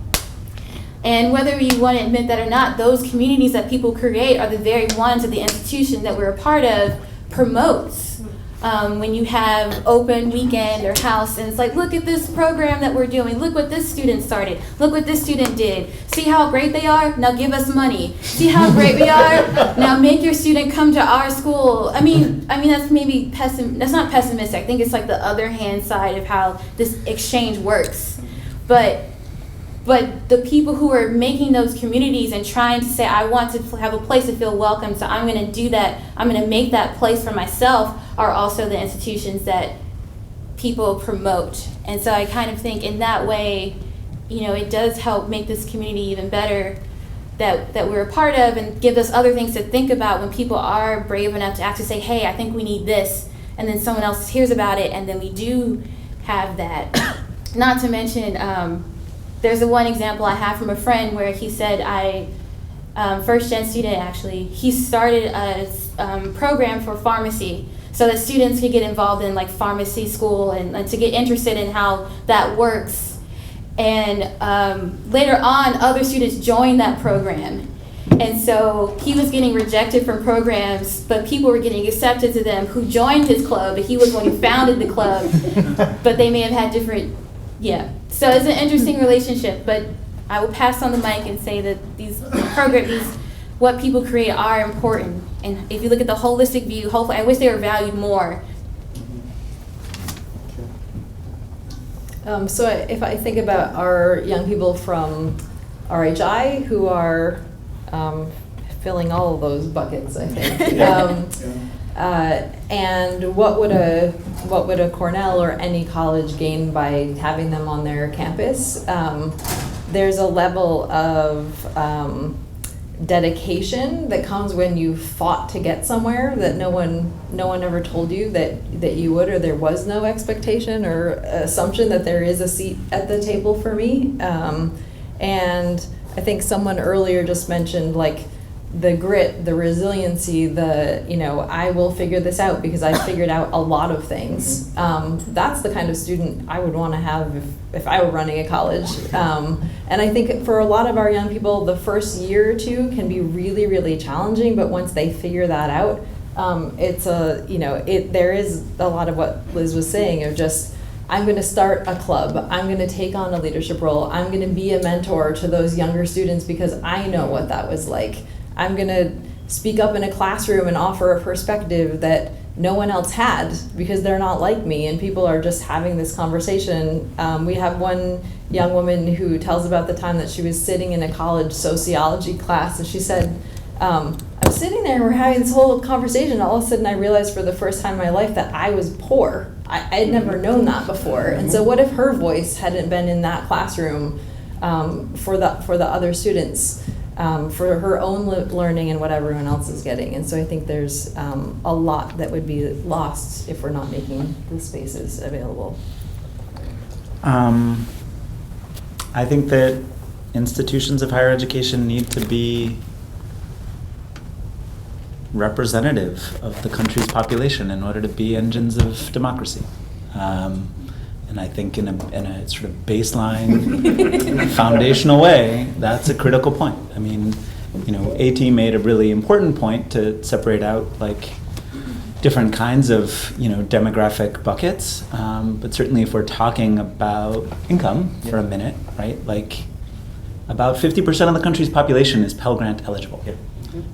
And whether you want to admit that or not, those communities that people create are the very ones that the institution that we're a part of promotes. When you have open weekend or house, and it's like, look at this program that we're doing. Look what this student started. Look what this student did. See how great they are? Now give us money. See how great we are? Now make your student come to our school. I mean that's maybe that's not pessimistic. I think it's like the other hand side of how this exchange works. But the people who are making those communities and trying to say, I want to have a place to feel welcome, so I'm going to do that, I'm going to make that place for myself, are also the institutions that people promote. And so I kind of think in that way, it does help make this community even better that we're a part of, and give us other things to think about when people are brave enough to actually say, hey, I think we need this, and then someone else hears about it, and then we do have that. Not to mention, there's one example I have from a friend where he said, first gen student actually, he started a program for pharmacy so that students could get involved in like pharmacy school and to get interested in how that works. And later on, other students joined that program. And so he was getting rejected from programs, but people were getting accepted to them who joined his club. He was the one who founded the club, but they may have had different, So it's an interesting relationship, but I will pass on the mic and say that these programs, what people create, are important. And if you look at the holistic view, hopefully, I wish they were valued more. So if I think about our young people from RHI who are filling all of those buckets, I think. And what would a Cornell or any college gain by having them on their campus? There's a level of dedication that comes when you fought to get somewhere that no one ever told you that you would, or there was no expectation or assumption that there is a seat at the table for me. And I think someone earlier just mentioned like the grit, the resiliency, I will figure this out because I figured out a lot of things. That's the kind of student I would want to have if I were running a college. And I think for a lot of our young people, the first year or two can be really, really challenging, but once they figure that out, there is a lot of what Liz was saying of just, I'm going to start a club, I'm going to take on a leadership role, I'm going to be a mentor to those younger students because I know what that was like. I'm going to speak up in a classroom and offer a perspective that no one else had because they're not like me, and people are just having this conversation. We have one young woman who tells about the time that she was sitting in a college sociology class, and she said, I'm sitting there and we're having this whole conversation, and all of a sudden I realized for the first time in my life that I was poor. I had never known that before. And so what if her voice hadn't been in that classroom for the other students? For her own learning and what everyone else is getting. And so I think there's a lot that would be lost if we're not making the spaces available. I think that institutions of higher education need to be representative of the country's population in order to be engines of democracy. And I think in a sort of baseline, foundational way, that's a critical point. I mean, AT made a really important point to separate out like different kinds of demographic buckets. But certainly, if we're talking about income for a minute, right? Like about 50% of the country's population is Pell Grant eligible.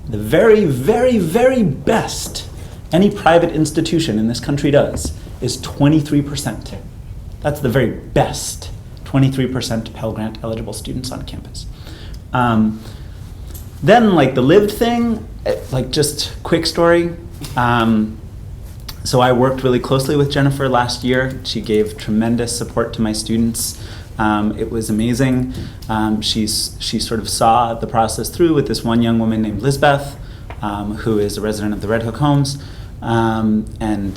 The very, very, very best any private institution in this country does is 23%. That's the very best 23% Pell Grant eligible students on campus. Then like the lived thing, like just quick story. So I worked really closely with Jennifer last year. She gave tremendous support to my students. It was amazing. She sort of saw the process through with this one young woman named Lisbeth, who is a resident of the Red Hook Homes. And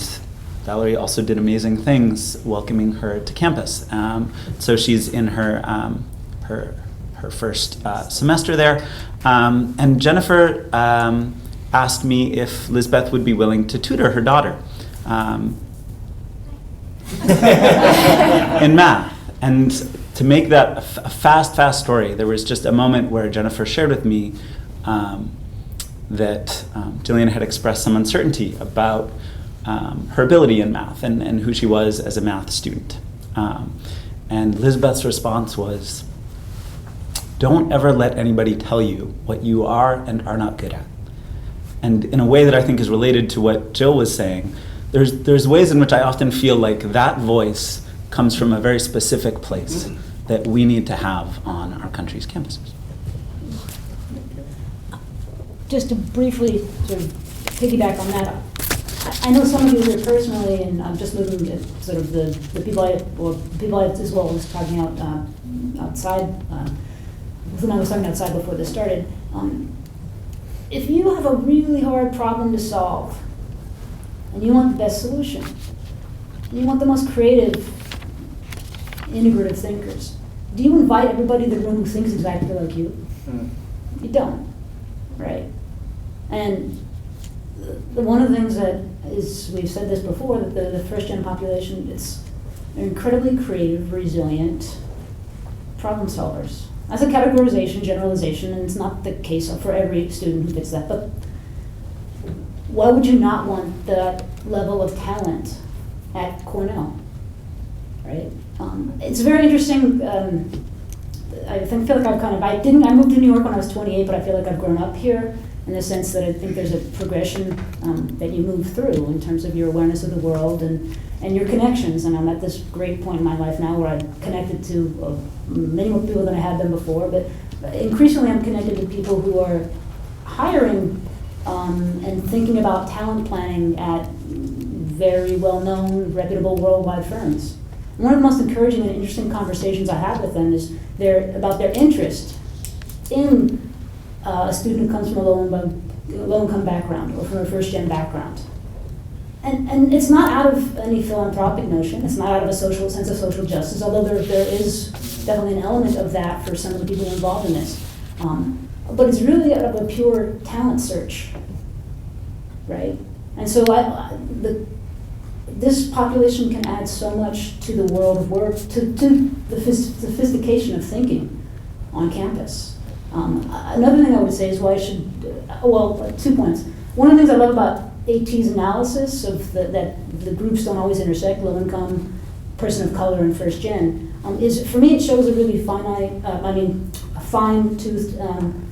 Valerie also did amazing things welcoming her to campus. So she's in her first semester there. And Jennifer asked me if Lisbeth would be willing to tutor her daughter in math. And to make that a fast story, there was just a moment where Jennifer shared with me that Jillian had expressed some uncertainty about her ability in math and who she was as a math student. And Lisbeth's response was, don't ever let anybody tell you what you are and are not good at. And in a way that I think is related to what Jill was saying, there's ways in which I often feel like that voice comes from a very specific place that we need to have on our country's campuses. Just to briefly sort of piggyback on that, I know some of you here personally, and I'm just looking at sort of the people I as well was talking outside, when I was talking outside before this started. If you have a really hard problem to solve, and you want the best solution, and you want the most creative, integrative thinkers, do you invite everybody in the room who thinks exactly like you? You don't, right? And one of the things that is, we've said this before, that the first-gen population, they're incredibly creative, resilient problem solvers. That's a categorization, generalization, and it's not the case for every student who fits that. But why would you not want that level of talent at Cornell, right? It's very interesting. I feel like I moved to New York when I was 28, but I feel like I've grown up here in the sense that I think there's a progression that you move through in terms of your awareness of the world and your connections. And I'm at this great point in my life now where I'm connected to many more people than I had been before, but increasingly I'm connected to people who are hiring and thinking about talent planning at very well-known, reputable worldwide firms. One of the most encouraging and interesting conversations I have with them is about their interest in a student who comes from a low-income background or from a first-gen background. And it's not out of any philanthropic notion, it's not out of a social sense of social justice, although there is definitely an element of that for some of the people involved in this. But it's really out of a pure talent search, right? And so this population can add so much to the world of work, to the sophistication of thinking on campus. Another thing I would say is why I should, 2 points. One of the things I love about AT's analysis of that the groups don't always intersect, low income, person of color, and first gen, is for me it shows a really fine-toothed,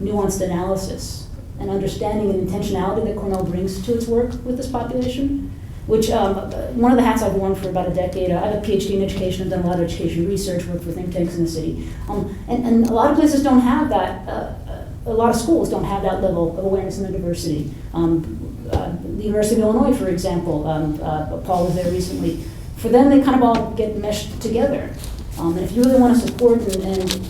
nuanced analysis and understanding and intentionality that Cornell brings to its work with this population. Which, one of the hats I've worn for about a decade, I have a PhD in education, I've done a lot of education research, work for think tanks in the city. And a lot of places don't have that, a lot of schools don't have that level of awareness in the diversity. The University of Illinois, for example, Paul was there recently. For them, they kind of all get meshed together. And if you really want to support and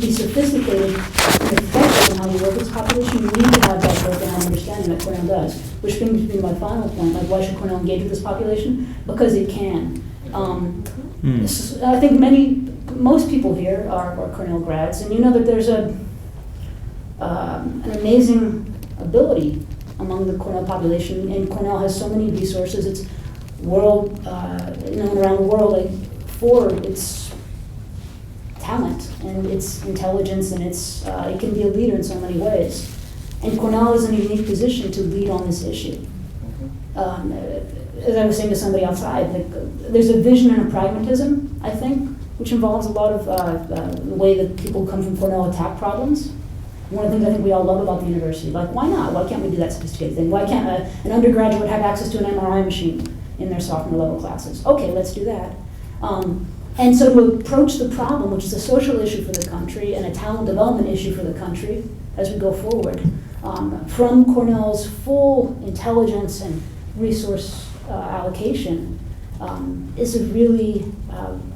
be sophisticated and effective in how you work with this population, you need to have that work and understanding that Cornell does. Which brings me to my final point, like why should Cornell engage with this population? Because it can. I think most people here are Cornell grads, and you know that there's an amazing ability among the Cornell population, and Cornell has so many resources. It's known around the world for its talent and its intelligence, and it can be a leader in so many ways. And Cornell is in a unique position to lead on this issue. As I was saying to somebody outside, there's a vision and a pragmatism, I think, which involves a lot of the way that people come from Cornell attack problems. One of the things I think we all love about the university, like why not? Why can't we do that sophisticated thing? Why can't an undergraduate have access to an MRI machine in their sophomore level classes? Okay, let's do that. And so to approach the problem, which is a social issue for the country and a talent development issue for the country as we go forward, from Cornell's full intelligence and resource allocation is a really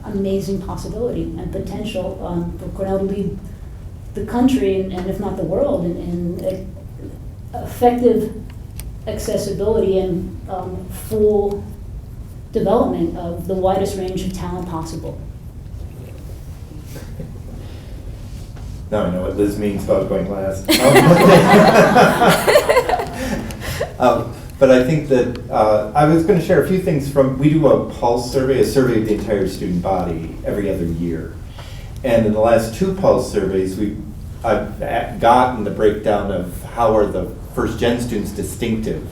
amazing possibility and potential for Cornell to lead the country, and if not the world, in effective accessibility and full development of the widest range of talent possible. Now I know what Liz means about going last. But I think that I was going to share a few things from, we do a pulse survey, a survey of the entire student body every other year. And in the last 2 pulse surveys, I've gotten the breakdown of how are the first gen students distinctive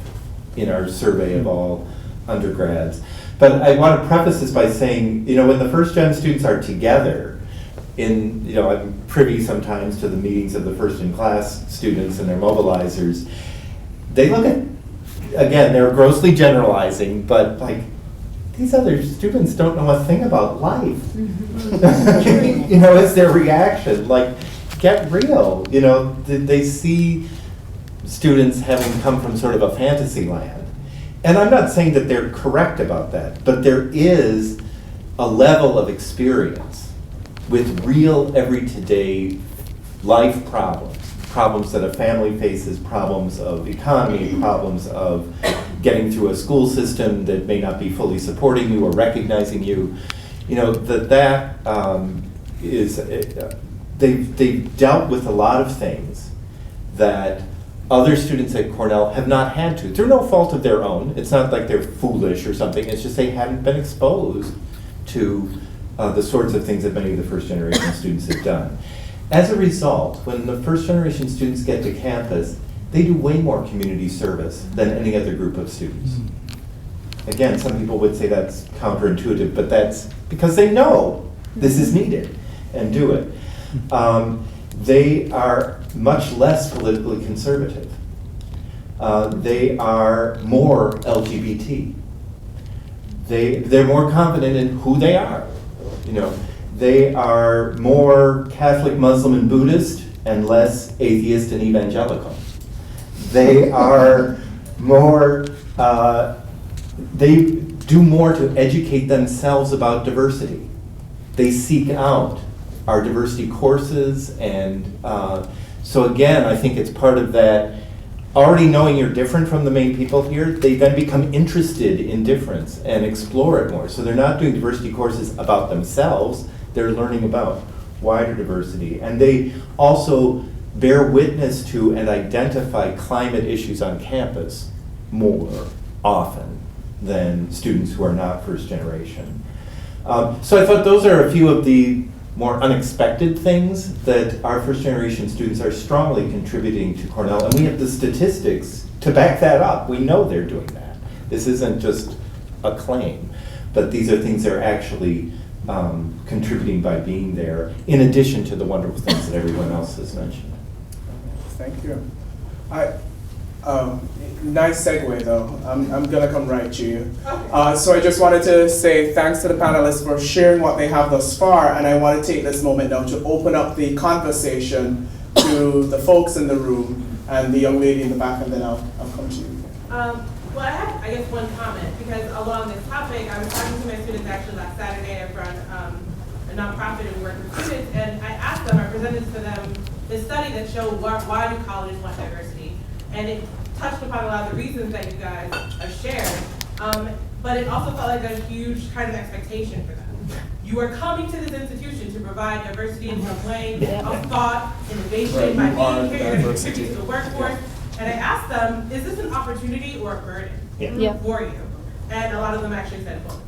in our survey of all undergrads. But I want to preface this by saying, when the first gen students are together, I'm privy sometimes to the meetings of the first in class students and their mobilizers, they look at, again, they're grossly generalizing, but like, these other students don't know a thing about life. It's their reaction, like, get real. They see students having come from sort of a fantasy land. And I'm not saying that they're correct about that, but there is a level of experience with real everyday life problems that a family faces, problems of economy, problems of getting through a school system that may not be fully supporting you or recognizing you. They've dealt with a lot of things that other students at Cornell have not had to. Through no fault of their own. It's not like they're foolish or something. It's just they haven't been exposed to the sorts of things that many of the first generation students have done. As a result, when the first generation students get to campus, they do way more community service than any other group of students. Again, some people would say that's counterintuitive, but that's because they know this is needed and do it. They are much less politically conservative. They are more LGBT. They're more confident in who they are. They are more Catholic, Muslim, and Buddhist, and less atheist and evangelical. They are more, they do more to educate themselves about diversity. They seek out our diversity courses, and so again, I think it's part of that, already knowing you're different from the main people here, they then become interested in difference and explore it more. So they're not doing diversity courses about themselves, they're learning about wider diversity. And they also bear witness to and identify climate issues on campus more often than students who are not first generation. So I thought those are a few of the more unexpected things that our first generation students are strongly contributing to Cornell, and we have the statistics to back that up. We know they're doing that. This isn't just a claim, but these are things they're actually contributing by being there, in addition to the wonderful things that everyone else has mentioned. Thank you. Nice segue though. I'm gonna come right to you. So I just wanted to say thanks to the panelists for sharing what they have thus far, and I want to take this moment now to open up the conversation to the folks in the room and the young lady in the back, and then I'll come to you. Well, I have, I guess, one comment, because along this topic, I was talking to my students actually last Saturday. I run a nonprofit and work with students, and I asked them, I presented to them this study that showed why do colleges want diversity, and it touched upon a lot of the reasons that you guys have shared, but it also felt like a huge kind of expectation for them. You are coming to this institution to provide diversity in some way of thought, innovation, by being here, you're going to contribute to the workforce. And I asked them, is this an opportunity or a burden for you? And a lot of them actually said both.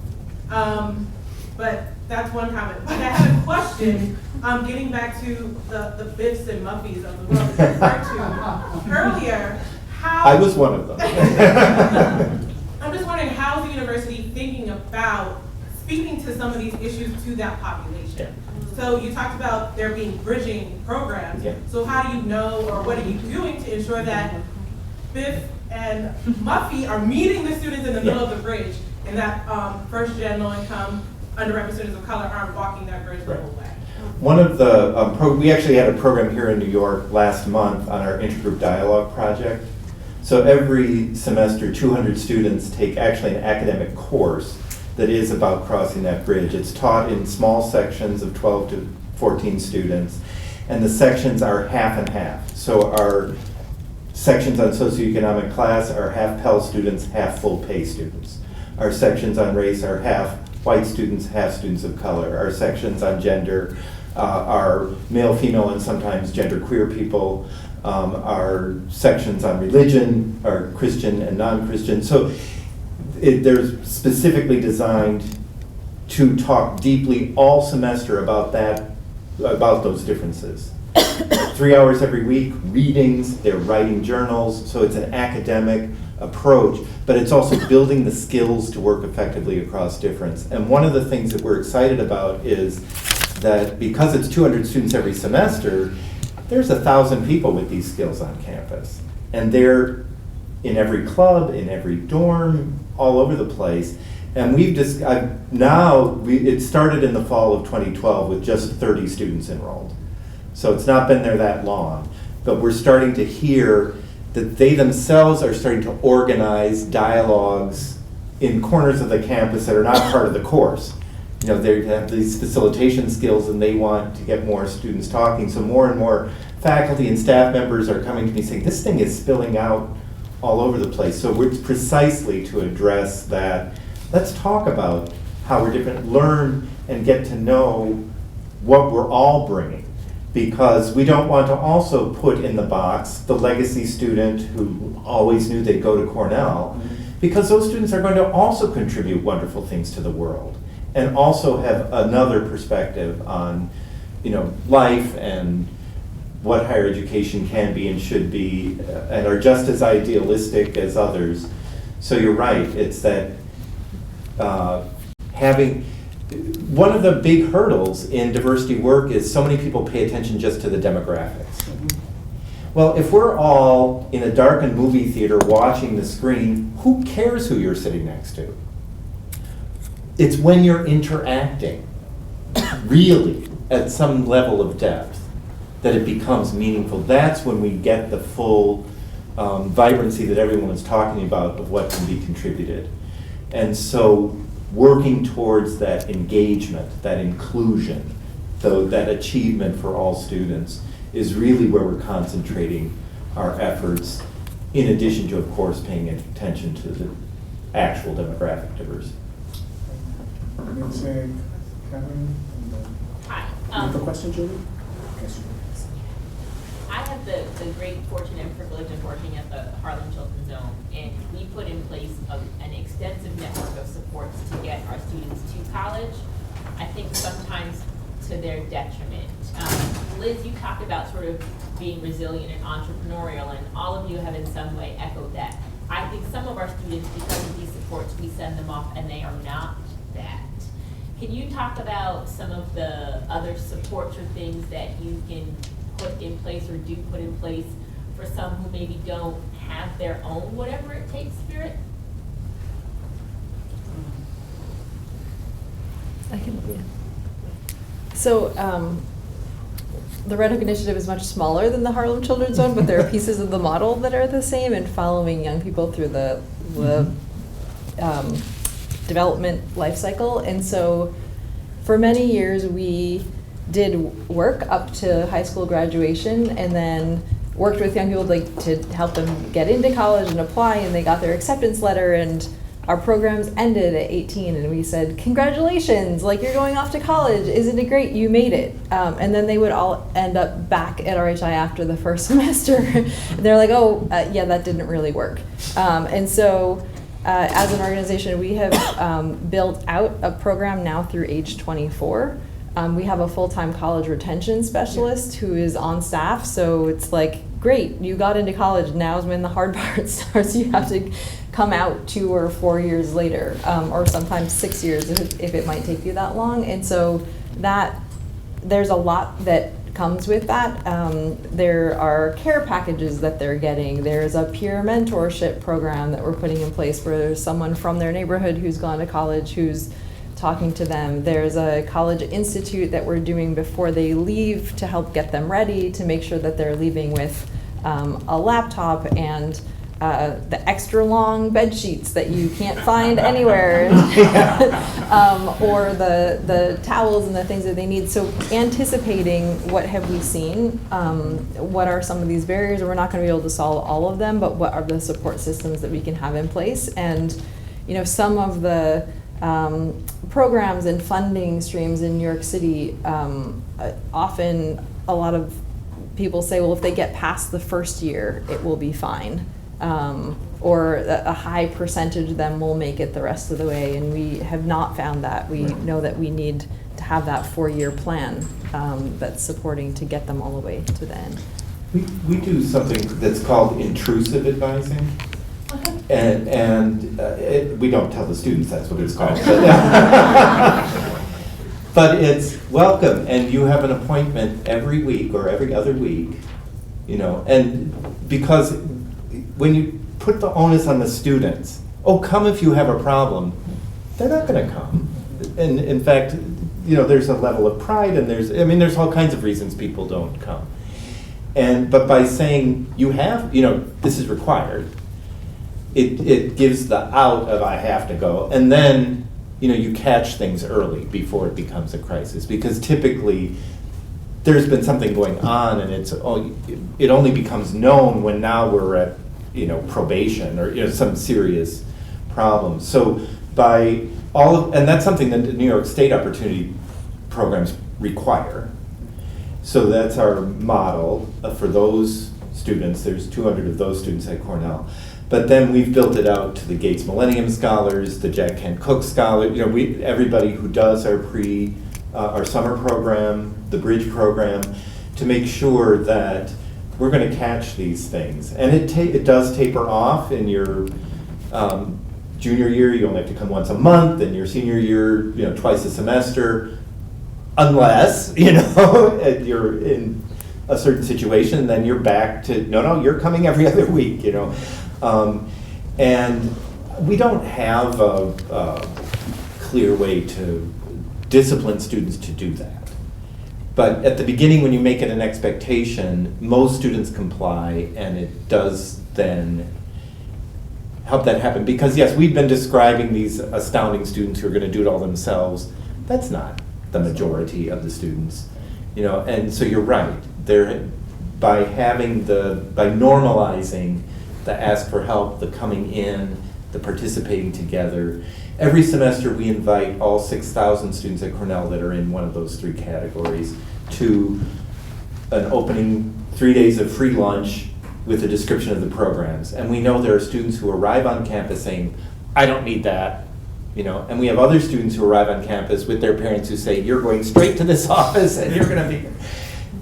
But that's one comment. But I had a question, getting back to the Biffs and Muffies of the world that you referred to earlier. I was one of them. I'm just wondering, how is the university thinking about speaking to some of these issues to that population? So you talked about there being bridging programs. Yeah. So how do you know, or what are you doing to ensure that Biff and Muffy are meeting the students in the middle of the bridge, and that first-gen low-income, underrepresented students of color aren't walking that bridge the whole way? One of the, we actually had a program here in New York last month on our intergroup dialogue project. So every semester, 200 students take actually an academic course that is about crossing that bridge. It's taught in small sections of 12 to 14 students, and the sections are half and half. So our sections on socioeconomic class are half Pell students, half full pay students. Our sections on race are half white students, half students of color. Our sections on gender are male, female, and sometimes genderqueer people. Our sections on religion are Christian and non-Christian. So they're specifically designed to talk deeply all semester about those differences. 3 hours every week, readings, they're writing journals, so it's an academic approach, but it's also building the skills to work effectively across difference. And one of the things that we're excited about is that because it's 200 students every semester, there's 1,000 people with these skills on campus. And they're in every club, in every dorm, all over the place. And we've just, it started in the fall of 2012 with just 30 students enrolled. So it's not been there that long. But we're starting to hear that they themselves are starting to organize dialogues in corners of the campus that are not part of the course. You know, they have these facilitation skills and they want to get more students talking. So more and more faculty and staff members are coming to me saying, this thing is spilling out all over the place. So we're precisely to address that. Let's talk about how we're different, learn and get to know what we're all bringing. Because we don't want to also put in the box the legacy student who always knew they'd go to Cornell, because those students are going to also contribute wonderful things to the world and also have another perspective on, you know, life and what higher education can be and should be, and are just as idealistic as others. So you're right, it's that one of the big hurdles in diversity work is so many people pay attention just to the demographics. Well, if we're all in a darkened movie theater watching the screen, who cares who you're sitting next to? It's when you're interacting, really, at some level of depth, that it becomes meaningful. That's when we get the full vibrancy that everyone was talking about of what can be contributed. And so working towards that engagement, that inclusion, that achievement for all students is really where we're concentrating our efforts, in addition to, of course, paying attention to the actual demographic diversity. Hi. You have a question, Julie? I have the great fortune and privilege of working at the Harlem Children's Zone, and we put in place an extensive network of supports to get our students to college, I think sometimes to their detriment. Liz, you talked about sort of being resilient and entrepreneurial, and all of you have in some way echoed that. I think some of our students, because of these supports, we send them off and they are not that. Can you talk about some of the other supports or things that you can put in place or do put in place for some who maybe don't have their own whatever it takes spirit? I can, yeah. So the Red Hook Initiative is much smaller than the Harlem Children's Zone, but there are pieces of the model that are the same, and following young people through the development life cycle. And so for many years we did work up to high school graduation, and then worked with young people to help them get into college and apply, and they got their acceptance letter, and our programs ended at 18, and we said, congratulations, like, you're going off to college, isn't it great, you made it. And then they would all end up back at RHI after the first semester. And they're like, oh, yeah, that didn't really work. And so as an organization, we have built out a program now through age 24. We have a full-time college retention specialist who is on staff, so it's like, great, you got into college, now's when the hard part starts. You have to come out 2 or 4 years later, or sometimes 6 years if it might take you that long. And so that there's a lot that comes with that. There are care packages that they're getting. There's a peer mentorship program that we're putting in place where there's someone from their neighborhood who's gone to college who's talking to them. There's a college institute that we're doing before they leave to help get them ready, to make sure that they're leaving with a laptop and the extra long bed sheets that you can't find anywhere, or the towels and the things that they need. So anticipating what have we seen, what are some of these barriers, we're not going to be able to solve all of them, but what are the support systems that we can have in place. And some of the programs and funding streams in New York City, often a lot of people say, well, if they get past the first year, it will be fine. Or a high percentage of them will make it the rest of the way, and we have not found that. We know that we need to have that 4-year plan that's supporting to get them all the way to the end. We do something that's called intrusive advising, and we don't tell the students that's what it's called. But it's welcome, and you have an appointment every week or every other week, and because when you put the onus on the students, come if you have a problem, they're not going to come. And in fact, there's a level of pride, and there's all kinds of reasons people don't come. But by saying you have, this is required, it gives the out of I have to go, and then you catch things early before it becomes a crisis, because typically there's been something going on, and it only becomes known when now we're at probation or some serious problems. So by and that's something that the New York State Opportunity programs require. So that's our model for those students. There's 200 of those students at Cornell. But then we've built it out to the Gates Millennium Scholars, the Jack Kent Cooke Scholar, everybody who does our summer program, the Bridge program, to make sure that we're going to catch these things. And it does taper off in your junior year. You only have to come once a month, and your senior year, twice a semester, unless, you're in a certain situation, then you're back to, no, you're coming every other week, And we don't have a clear way to discipline students to do that. But at the beginning, when you make it an expectation, most students comply, and it does then help that happen. Because yes, we've been describing these astounding students who are going to do it all themselves. That's not the majority of the students, and so you're right. By normalizing the ask for help, the coming in, the participating together. Every semester we invite all 6,000 students at Cornell that are in one of those 3 categories to an opening 3 days of free lunch with a description of the programs. And we know there are students who arrive on campus saying, I don't need that, and we have other students who arrive on campus with their parents who say, you're going straight to this office and you're going to be.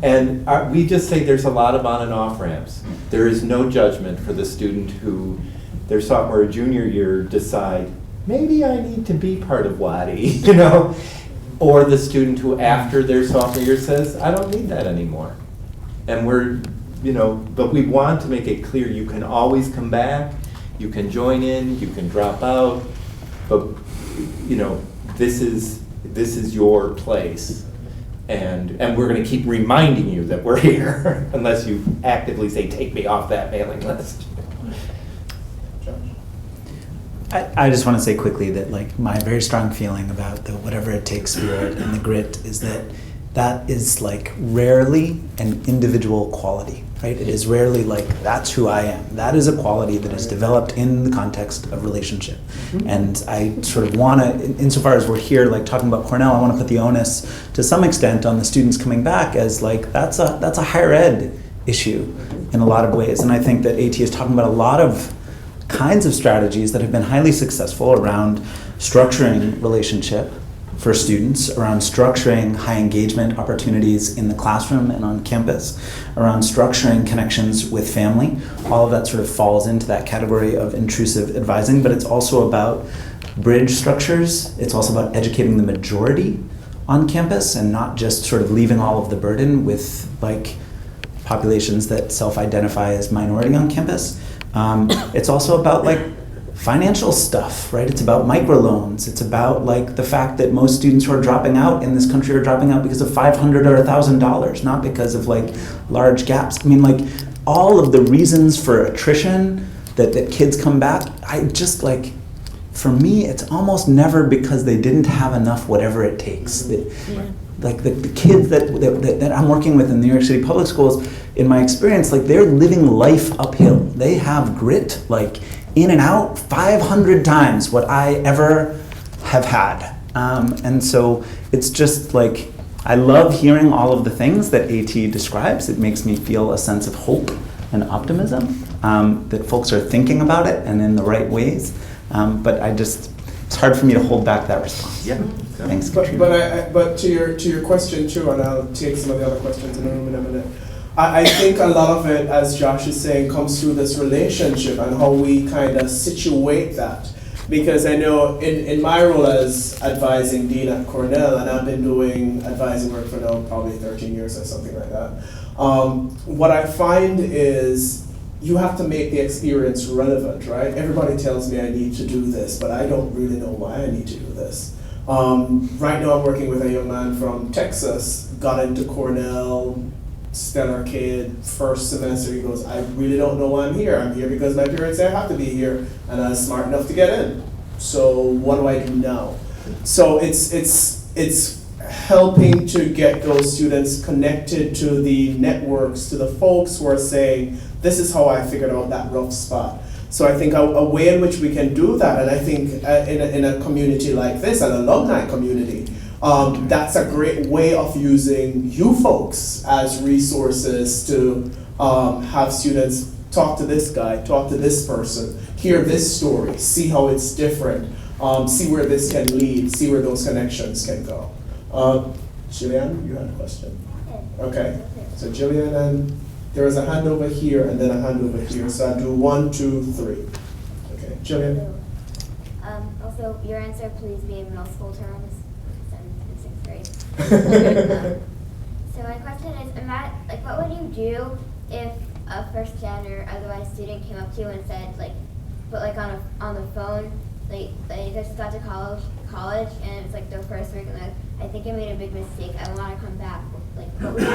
And we just say there's a lot of on and off ramps. There is no judgment for the student who, their sophomore or junior year, decide, maybe I need to be part of WADI, or the student who after their sophomore year says, I don't need that anymore. And but we want to make it clear you can always come back, you can join in, you can drop out, but this is your place. And we're going to keep reminding you that we're here unless you actively say, take me off that mailing list. I just want to say quickly that my very strong feeling about the whatever it takes spirit and the grit is that is rarely an individual quality, right? It is rarely that's who I am. That is a quality that is developed in the context of relationship. Mm-hmm. And I sort of want to, insofar as we're here talking about Cornell, I want to put the onus to some extent on the students coming back as that's a higher ed issue in a lot of ways. And I think that AT is talking about a lot of kinds of strategies that have been highly successful around structuring relationship for students, around structuring high engagement opportunities in the classroom and on campus, around structuring connections with family. All of that sort of falls into that category of intrusive advising, but it's also about bridge structures. It's also about educating the majority on campus and not just sort of leaving all of the burden with like populations that self-identify as minority on campus. It's also about like financial stuff, right? It's about microloans. It's about like the fact that most students who are dropping out in this country are dropping out because of $500 or $1,000, not because of like large gaps. I mean, like all of the reasons for attrition that kids come back, I just like, for me, it's almost never because they didn't have enough whatever it takes. Like the kids that I'm working with in the New York City public schools, in my experience, like they're living life uphill. They have grit, like in and out 500 times what I ever have had. And so it's just like, I love hearing all of the things that AT describes. It makes me feel a sense of hope and optimism, that folks are thinking about it and in the right ways. But it's hard for me to hold back that response. Yeah. Thanks, Katrina. But to your question too, and I'll take some of the other questions in the room in a minute. I think a lot of it, as Josh is saying, comes through this relationship and how we kind of situate that. Because I know in my role as advising dean at Cornell, and I've been doing advising work for now probably 13 years or something like that, what I find is you have to make the experience relevant, right? Everybody tells me I need to do this, but I don't really know why I need to do this. Right now I'm working with a young man from Texas, got into Cornell, stellar kid, first semester, he goes, I really don't know why I'm here. I'm here because my parents say I have to be here, and I was smart enough to get in. So what do I do now? So it's helping to get those students connected to the networks, to the folks who are saying, this is how I figured out that rough spot. So I think a way in which we can do that, and I think in a community like this, an alumni community, that's a great way of using you folks as resources to have students talk to this guy, talk to this person, hear this story, see how it's different, see where this can lead, see where those connections can go. Jillian, you had a question? Okay, so Jillian, and there is a hand over here and then a hand over here. So I'll do 1, 2, 3. Okay, Jillian. Also, your answer, please be in multiple terms. In 6th grade. So my question is, what would you do if a first gen or otherwise student came up to you and said, on the phone, they just got to college, and it's like their first week, and I think I made a big mistake. I want to come back. What would you do?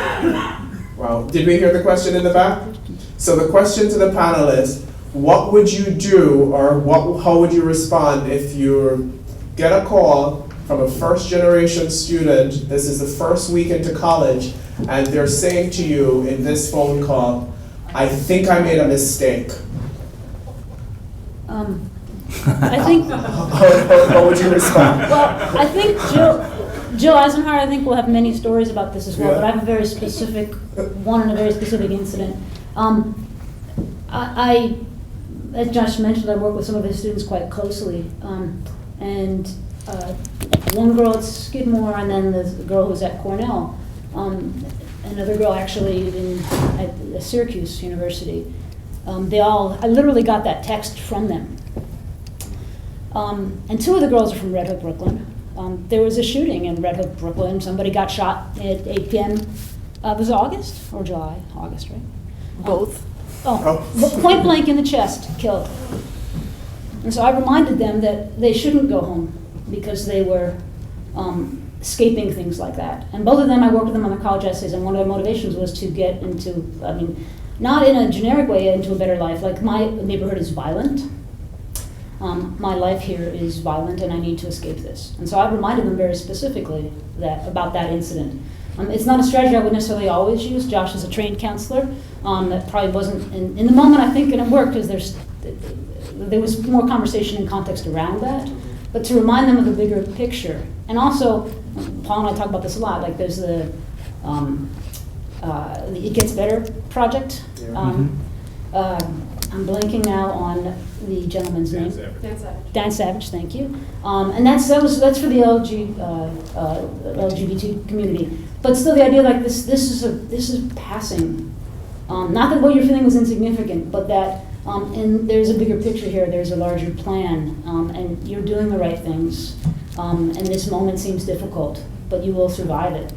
Wow, did we hear the question in the back? So the question to the panelists: what would you do, or how would you respond if you get a call from a first generation student? This is the first week into college, and they're saying to you in this phone call, I think I made a mistake. I think. How would you respond? Well, I think Jill Eisenhardt, I think, will have many stories about this as well, but I have a very specific one and a very specific incident. I, as Josh mentioned, I work with some of his students quite closely, and one girl at Skidmore, and then the girl who's at Cornell, another girl actually at Syracuse University. I literally got that text from them. And 2 of the girls are from Red Hook, Brooklyn. There was a shooting in Red Hook, Brooklyn. Somebody got shot at 8 p.m. Was it August or July? August, right? Both. Point blank in the chest, killed. And so I reminded them that they shouldn't go home because they were escaping things like that. And both of them, I worked with them on their college essays, and one of their motivations was to get into, not in a generic way, into a better life. Like, my neighborhood is violent. My life here is violent, and I need to escape this. And so I reminded them very specifically about that incident. It's not a strategy I would necessarily always use. Josh is a trained counselor. That probably wasn't, in the moment, I think, going to work, because there was more conversation and context around that. But to remind them of the bigger picture. And also, Paul and I talk about this a lot, like there's the It Gets Better project. I'm blanking now on the gentleman's name. Dan Savage, thank you. And that's for the LGBT community. But still, the idea like this is passing. Not that what you're feeling was insignificant, but that and there's a bigger picture here. There's a larger plan, and you're doing the right things. And this moment seems difficult, but you will survive it.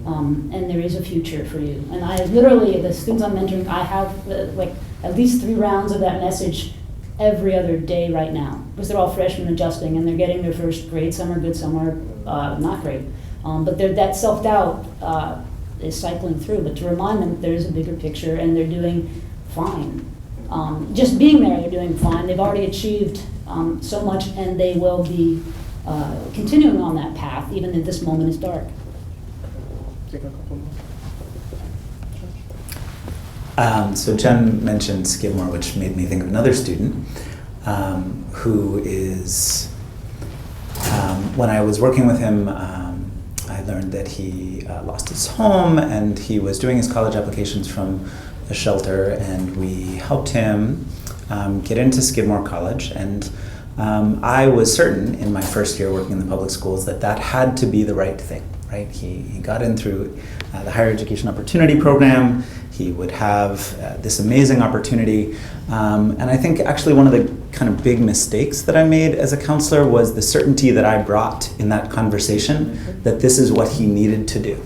And there is a future for you. And I literally, the students I'm mentoring, I have like at least 3 rounds of that message every other day right now, because they're all freshmen adjusting and they're getting their first grade. Some are good, some are not great. But that self-doubt is cycling through. But to remind them that there's a bigger picture and they're doing fine. Just being there, they're doing fine. They've already achieved so much, and they will be continuing on that path, even if this moment is dark. Take a couple more. So Jen mentioned Skidmore, which made me think of another student who is, when I was working with him, I learned that he lost his home and he was doing his college applications from a shelter, and we helped him get into Skidmore College. And I was certain in my first year working in the public schools that that had to be the right thing, right? He got in through the Higher Education Opportunity Program. He would have this amazing opportunity. And I think actually one of the kind of big mistakes that I made as a counselor was the certainty that I brought in that conversation that this is what he needed to do.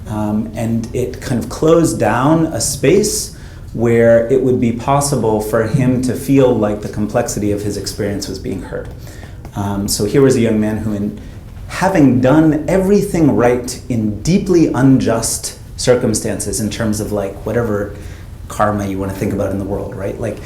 And it kind of closed down a space where it would be possible for him to feel like the complexity of his experience was being heard. So here was a young man who, having done everything right in deeply unjust circumstances in terms of like whatever karma you want to think about in the world, right? Like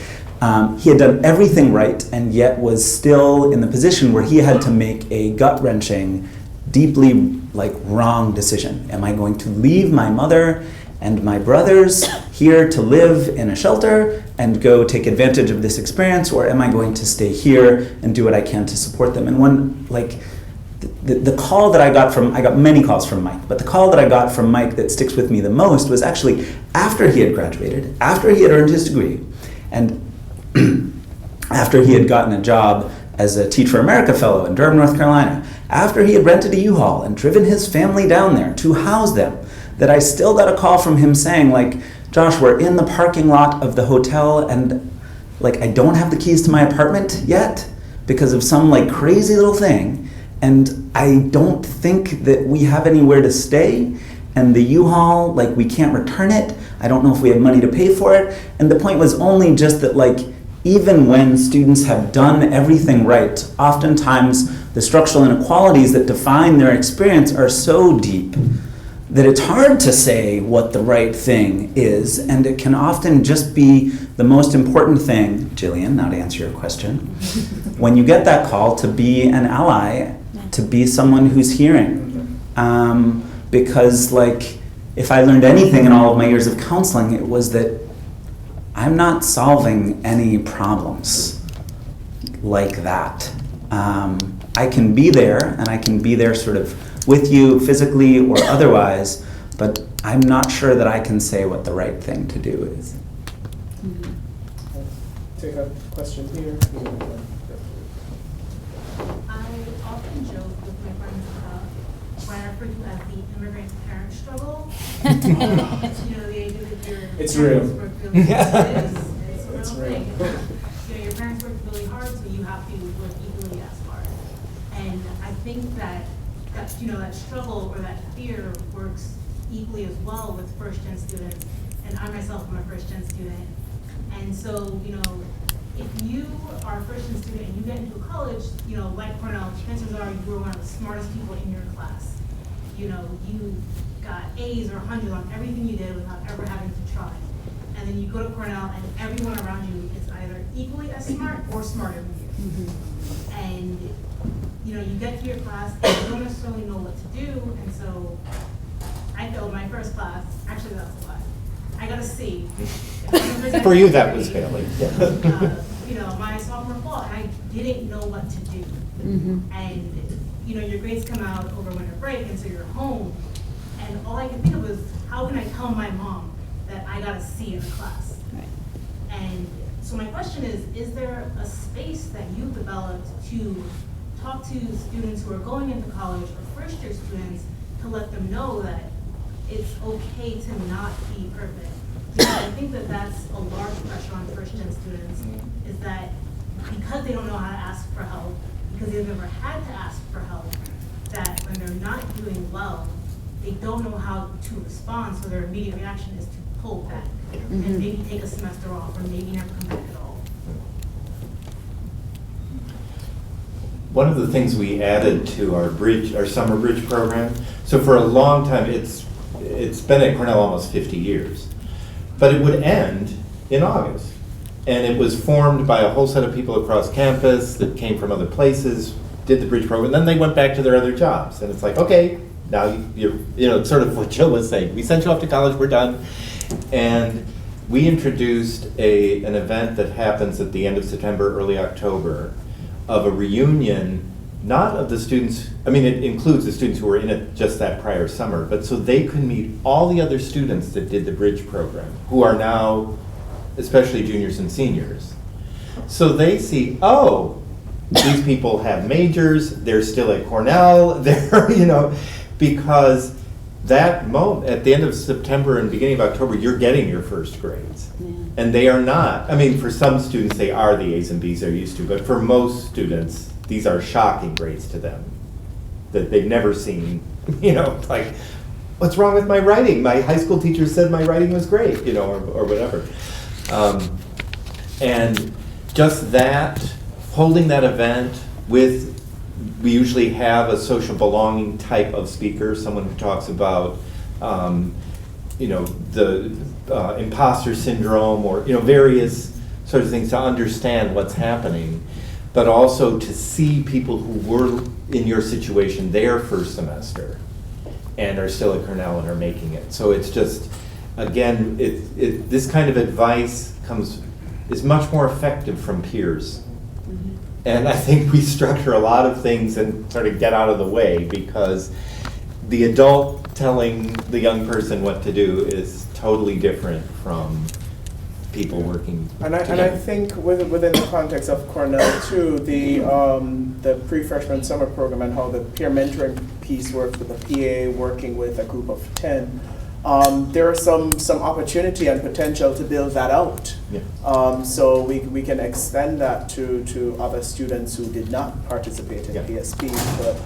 he had done everything right and yet was still in the position where he had to make a gut-wrenching, deeply like wrong decision. Am I going to leave my mother and my brothers here to live in a shelter and go take advantage of this experience, or am I going to stay here and do what I can to support them? And one, like, the call that I got many calls from Mike, but the call that I got from Mike that sticks with me the most was actually after he had graduated, after he had earned his degree, and after he had gotten a job as a Teach for America Fellow in Durham, North Carolina, after he had rented a U-Haul and driven his family down there to house them, that I still got a call from him saying, like, Josh, we're in the parking lot of the hotel and like I don't have the keys to my apartment yet because of some like crazy little thing, and I don't think that we have anywhere to stay, and the U-Haul, like, we can't return it. I don't know if we have money to pay for it. And the point was only just that, like, even when students have done everything right, oftentimes the structural inequalities that define their experience are so deep that it's hard to say what the right thing is, and it can often just be the most important thing, Jillian, now to answer your question, when you get that call, to be an ally, to be someone who's hearing. Because, like, if I learned anything in all of my years of counseling, it was that I'm not solving any problems like that. I can be there, and I can be there sort of with you physically or otherwise, but I'm not sure that I can say what the right thing to do is. Take a question here. I often joke with my friends about what I refer to as the immigrant parent struggle. The idea that your It's parents real. work really hard. It's a real It's real. thing. Your parents work really hard, so you have to work equally as hard. And I think that struggle or that fear works equally as well with first-gen students. And I myself am a first-gen student. And so, if you are a first-gen student and you get into a college, like Cornell, chances are you were one of the smartest people in your class. You got A's or hundreds on everything you did without ever having to try. And then you go to Cornell and everyone around you is either equally as smart or smarter than you. Mm-hmm. And you get to your class and you don't necessarily know what to do, and so I failed my first class. Actually, that's a lie. I got a C. For you, that was failing. My sophomore fall, and I didn't know what to do. Mm-hmm. And your grades come out over winter break, and so you're home, and all I could think of was, how can I tell my mom that I got a C in the class? Right. And so my question is there a space that you've developed to talk to students who are going into college or first-year students to let them know that it's okay to not be perfect? I think that that's a large pressure on first-gen students, is that because they don't know how to ask for help, because they've never had to ask for help, doing well, they don't know how to respond, so their immediate reaction is to pull back and maybe take a semester off or maybe never come back at all. One of the things we added to our summer bridge program, so for a long time, it's been at Cornell almost 50 years, but it would end in August. And it was formed by a whole set of people across campus that came from other places, did the bridge program, then they went back to their other jobs. And it's like, okay, now you're, sort of what Jill was saying. We sent you off to college, we're done. And we introduced an event that happens at the end of September, early October, of a reunion, not of the students, it includes the students who were in it just that prior summer, but so they could meet all the other students that did the bridge program, who are now, especially juniors and seniors. So they see, oh, these people have majors, they're still at Cornell, because that moment, at the end of September and beginning of October, you're getting your first grades. Yeah. And they are not, for some students they are the A's and B's they're used to, but for most students, these are shocking grades to them that they've never seen, like, what's wrong with my writing? My high school teacher said my writing was great, or whatever. And just that, holding that event with, we usually have a social belonging type of speaker, someone who talks about, the imposter syndrome or, various sorts of things to understand what's happening, but also to see people who were in your situation their first semester and are still at Cornell and are making it. So it's just, again, this kind of advice is much more effective from peers. Mm-hmm. And I think we structure a lot of things and sort of get out of the way, because the adult telling the young person what to do is totally different from people working together. And I think within the context of Cornell too, the pre-freshman summer program and how the peer mentoring piece works with the PA working with a group of 10, there are some opportunity and potential to build that out. Yeah. So we can extend that to other students who did not participate in PSP, but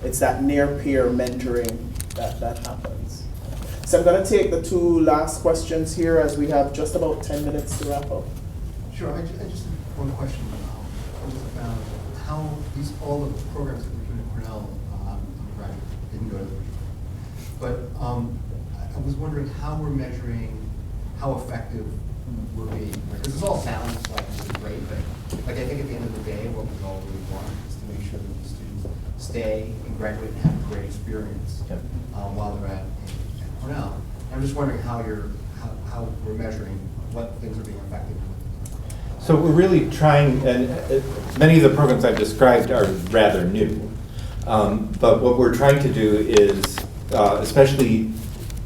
it's that near peer mentoring that happens. So I'm going to take the two last questions here, as we have just about 10 minutes to wrap up. Sure, I just have one question. Just about how all of the programs that we're doing at Cornell, undergraduate, didn't go to the, but I was wondering how we're measuring how effective we're being. Because this all sounds like it's a great thing. Like, I think at the end of the day, what we all really want is to make sure that the students stay and graduate and have a great experience while they're at Cornell. I'm just wondering how we're measuring what things are being effective with. So we're really trying, and many of the programs I've described are rather new, but what we're trying to do is especially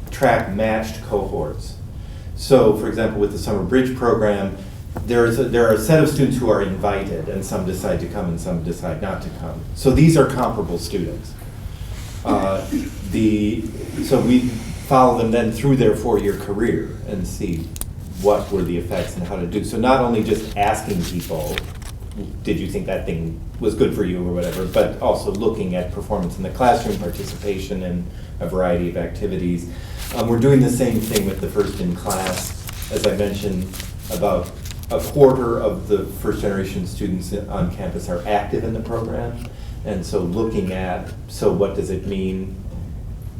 track matched cohorts. So, for example, with the Summer Bridge program, there are a set of students who are invited, and some decide to come and some decide not to come. So these are comparable students. So we follow them then through their 4-year career and see what were the effects and how to do. So not only just asking people, did you think that thing was good for you or whatever, but also looking at performance in the classroom, participation in a variety of activities. We're doing the same thing with the first in class. As I mentioned, about a quarter of the first generation students on campus are active in the program. And so looking at, so what does it mean,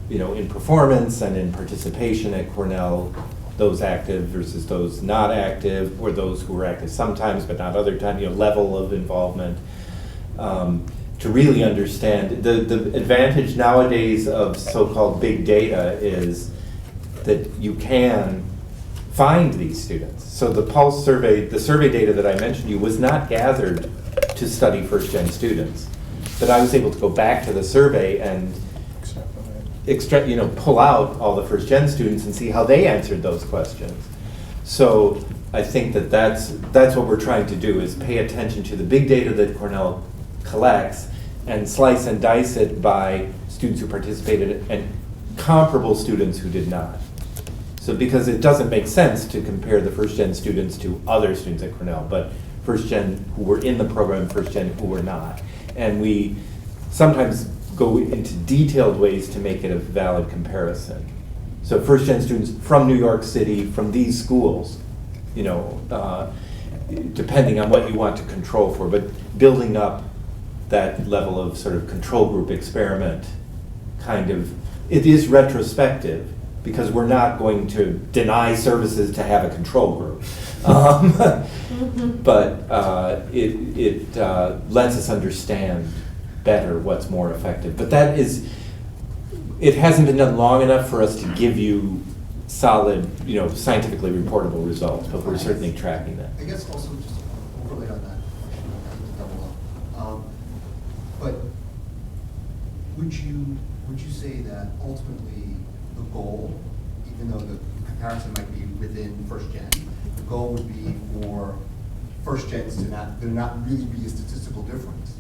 in performance and in participation at Cornell, those active versus those not active, or those who were active sometimes but not other times, level of involvement. To really understand, the advantage nowadays of so-called big data is that you can find these students. So the Pulse survey, the survey data that I mentioned to you was not gathered to study first-gen students. But I was able to go back to the survey and pull out all the first-gen students and see how they answered those questions. So I think that's what we're trying to do, is pay attention to the big data that Cornell collects and slice and dice it by students who participated and comparable students who did not. So because it doesn't make sense to compare the first-gen students to other students at Cornell, but first-gen who were in the program, first-gen who were not. And we sometimes go into detailed ways to make it a valid comparison. So first-gen students from New York City, from these schools, you know, depending on what you want to control for, but building up that level of sort of control group experiment kind of, it is retrospective because we're not going to deny services to have a control group. But it lets us understand better what's more effective. But that is, it hasn't been done long enough for us to give you solid, you know, scientifically reportable results, but we're certainly tracking that. I guess also just overlay on that question, I hate to double up. But would you say that ultimately the goal, even though the comparison might be within first gen, the goal would be for first gens to not really be a statistical difference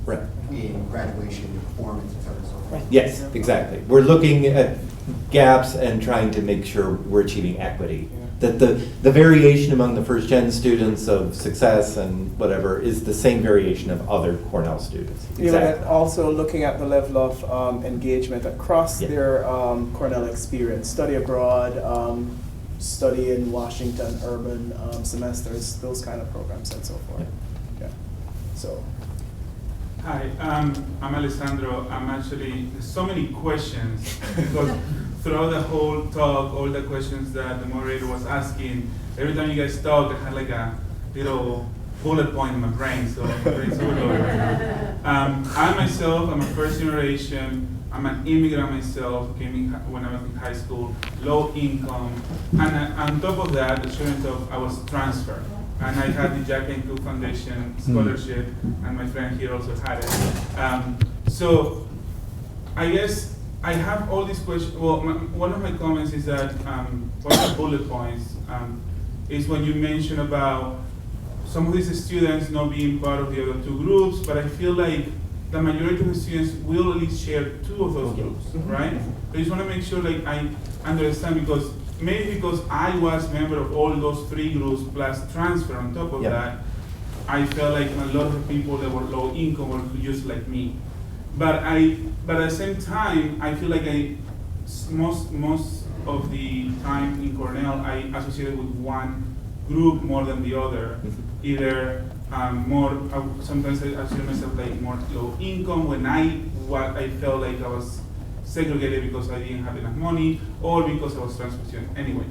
in graduation, performance, et cetera, and so forth. Yes, exactly. We're looking at gaps and trying to make sure we're achieving equity. That the variation among the first gen students of success and whatever is the same variation of other Cornell students. Exactly. And also looking at the level of engagement across their Cornell experience, study abroad, study in Washington, urban semesters, those kind of programs and so forth. Yeah. So. Hi, I'm Alessandro. I'm actually, there's so many questions because throughout the whole talk, all the questions that the moderator was asking, every time you guys talk, I had like a little bullet point in my brain, so my brain's all over. I myself, I'm a first generation, I'm an immigrant myself, came in when I was in high school, low income, and on top of that, I was transferred. And I had the Jack and Cook Foundation scholarship, and my friend here also had it. So I guess I have all these questions. Well, one of my comments is that, one of the bullet points is when you mention about some of these students not being part of the other two groups, but I feel like the majority of the students will at least share two of those groups, right? I just want to make sure like I understand because I was member of all those three groups plus transfer on top of that, I felt like a lot of the people that were low income were just like me. But at the same time, I feel like most of the time in Cornell, I associated with one group more than the other. Either sometimes I associate myself like more low income when I felt like I was segregated because I didn't have enough money or because I was transfer student. Anyway,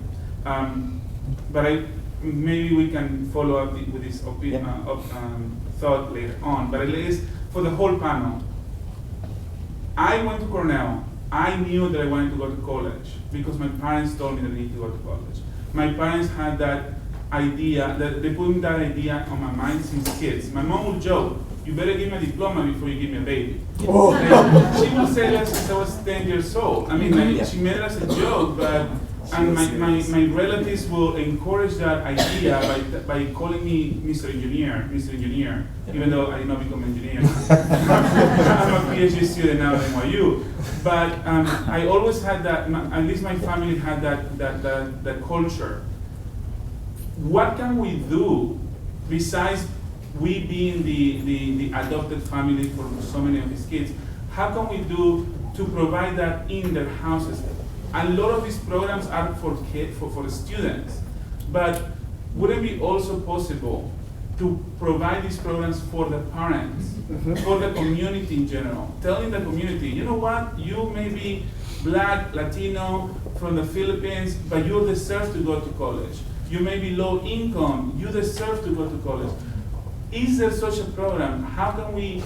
but maybe we can follow up with this thought later on. But at least for the whole panel, I went to Cornell. I knew that I wanted to go to college because my parents told me that I needed to go to college. My parents had that idea, that they put that idea on my mind since kids. My mom would joke, you better give me a diploma before you give me a baby. Oh. She would say that since I was 10 years old. I mean, she made it as a joke, but my relatives will encourage that idea by calling me Mr. Engineer, even though I did not become an engineer. I'm a PhD student now at NYU. But I always had that, at least my family had that culture. What can we do besides we being the adopted family for so many of these kids? How can we do to provide that in their houses? A lot of these programs are for students, but would it be also possible to provide these programs for the parents, for the community in general? Telling the community, you know what, you may be Black, Latino, from the Philippines, but you deserve to go to college. You may be low income, you deserve to go to college. Is there such a program? How can we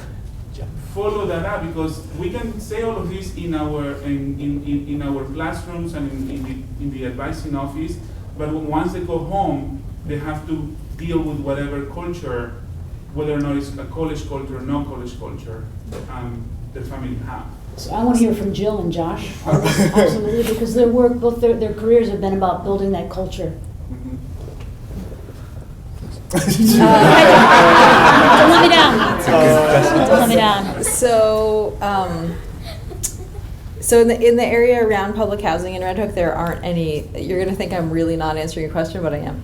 follow that up? Because we can say all of this in our classrooms and in the advising office, but once they go home, they have to deal with whatever culture, whether or not it's a college culture or no college culture, their family have. So I want to hear from Jill and Josh on this, absolutely, because their work, both their careers have been about building that culture. Don't let me down. Don't let me down. So in the area around public housing in Red Hook, there aren't any. You're gonna think I'm really not answering your question, but I am.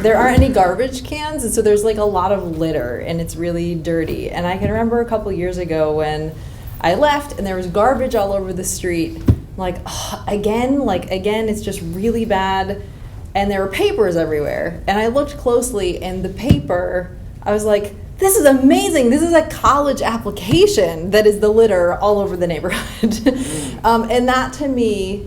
There aren't any garbage cans, and so there's like a lot of litter, and it's really dirty. And I can remember a couple years ago when I left and there was garbage all over the street. Like, oh, again, it's just really bad. And there were papers everywhere. And I looked closely, and the paper, I was like, this is amazing. This is a college application that is the litter all over the neighborhood. And that, to me,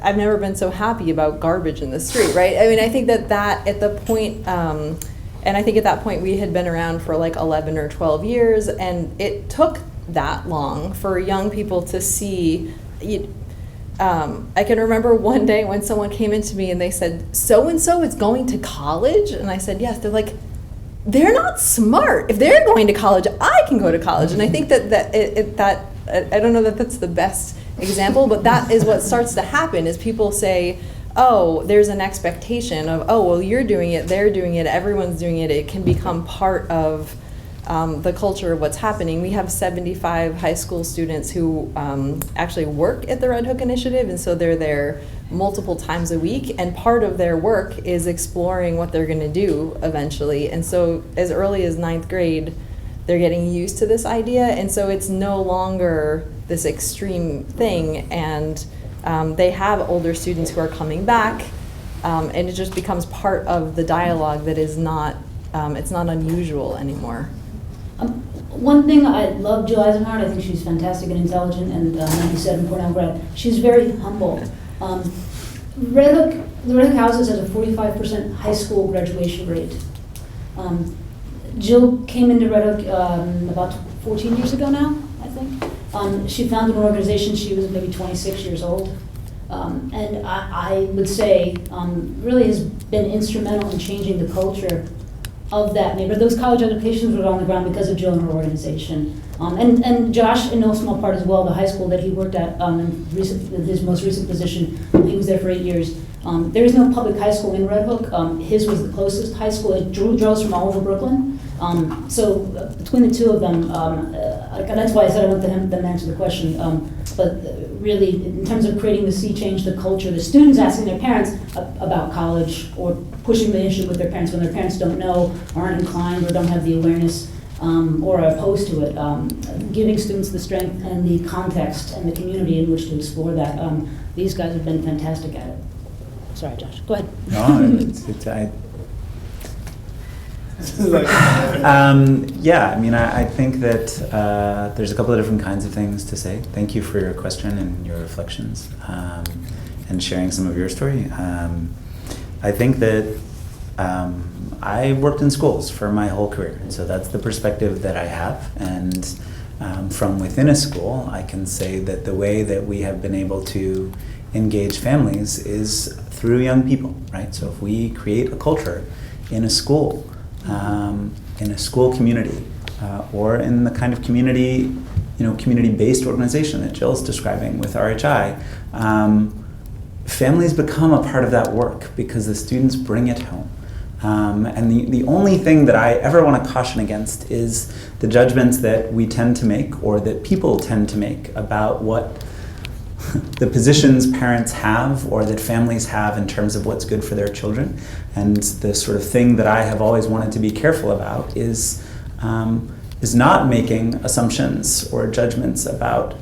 I've never been so happy about garbage in the street, right? I mean, I think that at the point, and I think at that point we had been around for like 11 or 12 years, and it took that long for young people to see. I can remember one day when someone came into me and they said, so-and-so is going to college? And I said, yes. They're like, they're not smart. If they're going to college, I can go to college. And I think that I don't know that that's the best example, but that is what starts to happen, is people say, oh, there's an expectation of, oh, well, you're doing it, they're doing it, everyone's doing it. It can become part of the culture of what's happening. We have 75 high school students who actually work at the Red Hook Initiative, and so they're there multiple times a week, and part of their work is exploring what they're going to do eventually. And so as early as 9th grade, they're getting used to this idea, and so it's no longer this extreme thing, and they have older students who are coming back, and it just becomes part of the dialogue that is not, it's not unusual anymore. One thing, I love Jill Eisenhardt. I think she's fantastic and intelligent, and 97 Cornell grad. She's very humble. The Red Hook houses has a 45% high school graduation rate. Jill came into Red Hook about 14 years ago now, I think. She founded an organization. She was maybe 26 years old. And I would say really has been instrumental in changing the culture of that neighborhood. Those college applications were on the ground because of Jill and her organization. And Josh, in no small part as well, the high school that he worked at in his most recent position, he was there for 8 years. There is no public high school in Red Hook. His was the closest high school. It drew girls from all over Brooklyn. So between the two of them, that's why I said I want them to answer the question. But really, in terms of creating the sea change, the culture, the students asking their parents about college or pushing the issue with their parents when their parents don't know, aren't inclined, or don't have the awareness, or are opposed to it. Giving students the strength and the context and the community in which to explore that. These guys have been fantastic at it. Sorry, Josh. Go ahead. No, yeah, I mean, I think that there's a couple of different kinds of things to say. Thank you for your question and your reflections, and sharing some of your story. I think that I worked in schools for my whole career, and so that's the perspective that I have. And from within a school, I can say that the way that we have been able to engage families is through young people, right? So if we create a culture in a school, community, or in the kind of community, community-based organization that Jill's describing with RHI, families become a part of that work because the students bring it home. And the only thing that I ever want to caution against is the judgments that we tend to make, or that people tend to make, about what the positions parents have or that families have in terms of what's good for their children. And the sort of thing that I have always wanted to be careful about is not making assumptions or judgments about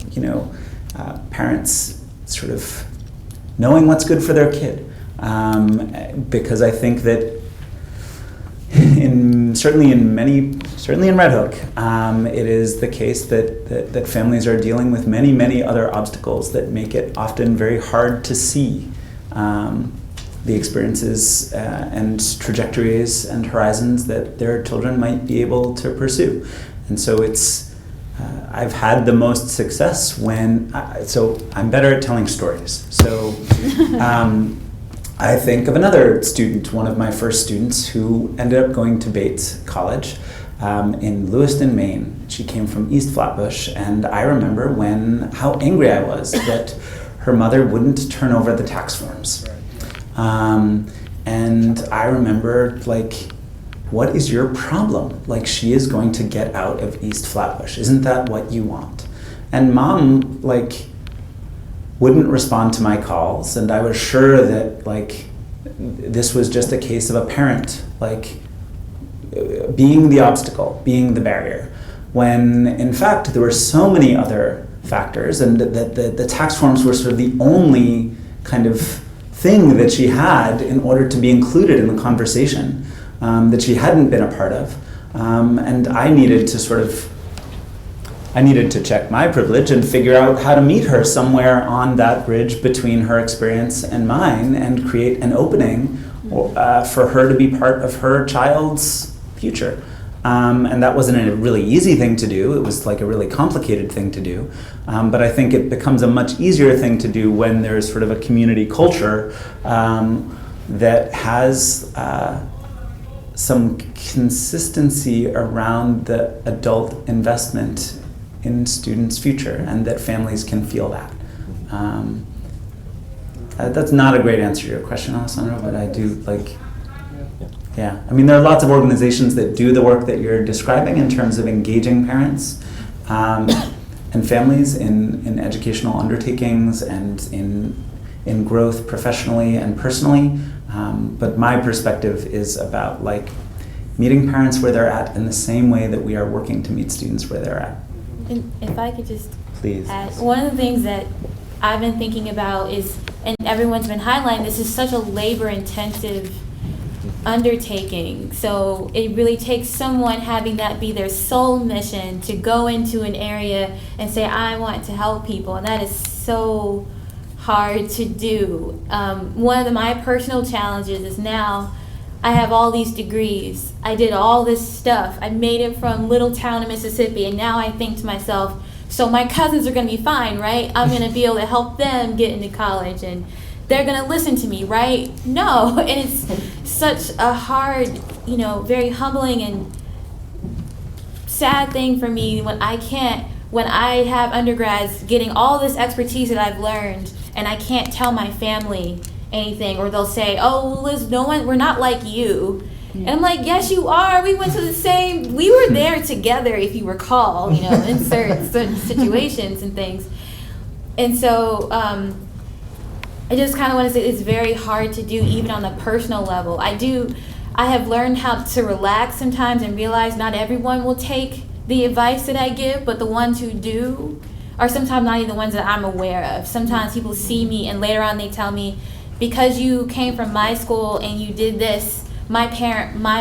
parents sort of knowing what's good for their kid, because I think that certainly in Red Hook, it is the case that families are dealing with many other obstacles that make it often very hard to see the experiences and trajectories and horizons that their children might be able to pursue. And so I've had the most success so I'm better at telling stories. So I think of another student, one of my first students, who ended up going to Bates College in Lewiston, Maine. She came from East Flatbush, and I remember how angry I was that her mother wouldn't turn over the tax forms. And I remember, what is your problem? She is going to get out of East Flatbush. Isn't that what you want? And Mom, wouldn't respond to my calls, and I was sure that this was just a case of a parent being the obstacle, being the barrier. when in fact there were so many other factors, and that the tax forms were sort of the only kind of thing that she had in order to be included in the conversation that she hadn't been a part of. And I needed to check my privilege and figure out how to meet her somewhere on that bridge between her experience and mine, and create an opening for her to be part of her child's future. And that wasn't a really easy thing to do. It was like a really complicated thing to do. But I think it becomes a much easier thing to do when there's sort of a community culture that has some consistency around the adult investment in students' future, and that families can feel that. That's not a great answer to your question, Alessandro, but I do yeah. I mean, there are lots of organizations that do the work that you're describing in terms of engaging parents and families in educational undertakings and in growth professionally and personally. But my perspective is about meeting parents where they're at in the same way that we are working to meet students where they're at. And if I could just Please. add, one of the things that I've been thinking about is, and everyone's been highlighting, this is such a labor-intensive undertaking. So it really takes someone having that be their sole mission to go into an area and say, I want to help people. And that is so hard to do. One of my personal challenges is now I have all these degrees. I did all this stuff. I made it from little town in Mississippi, and now I think to myself, so my cousins are going to be fine, right? I'm going to be able to help them get into college, and they're going to listen to me, right? No, and it's such a hard, very humbling and sad thing for me when I have undergrads getting all this expertise that I've learned, and I can't tell my family anything, or they'll say, oh, Liz, we're not like you. And I'm like, yes, you are. We went to we were there together, if you recall, in certain situations and things. And so I just kind of want to say it's very hard to do even on the personal level. I have learned how to relax sometimes and realize not everyone will take the advice that I give, but the ones who do are sometimes not even the ones that I'm aware of. Sometimes people see me and later on they tell me, because you came from my school and you did this, my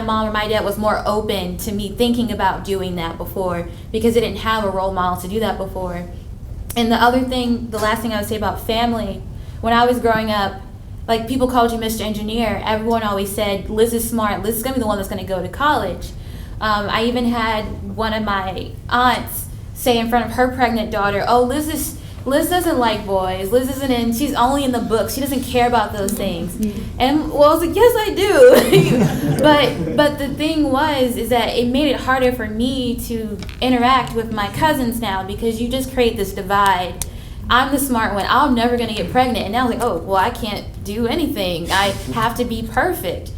mom or my dad was more open to me thinking about doing that before, because they didn't have a role model to do that before. And the last thing I would say about family, when I was growing up, people called you Mr. Engineer. Everyone always said, Liz is smart. Liz is going to be the one that's going to go to college. I even had one of my aunts say in front of her pregnant daughter, oh, Liz doesn't like boys. Liz isn't she's only in the books. She doesn't care about those things. And I was like, yes, I do. but the thing is that it made it harder for me to interact with my cousins now, because you just create this divide. I'm the smart one. I'm never going to get pregnant. And now I'm like, oh, well, I can't do anything. I have to be perfect.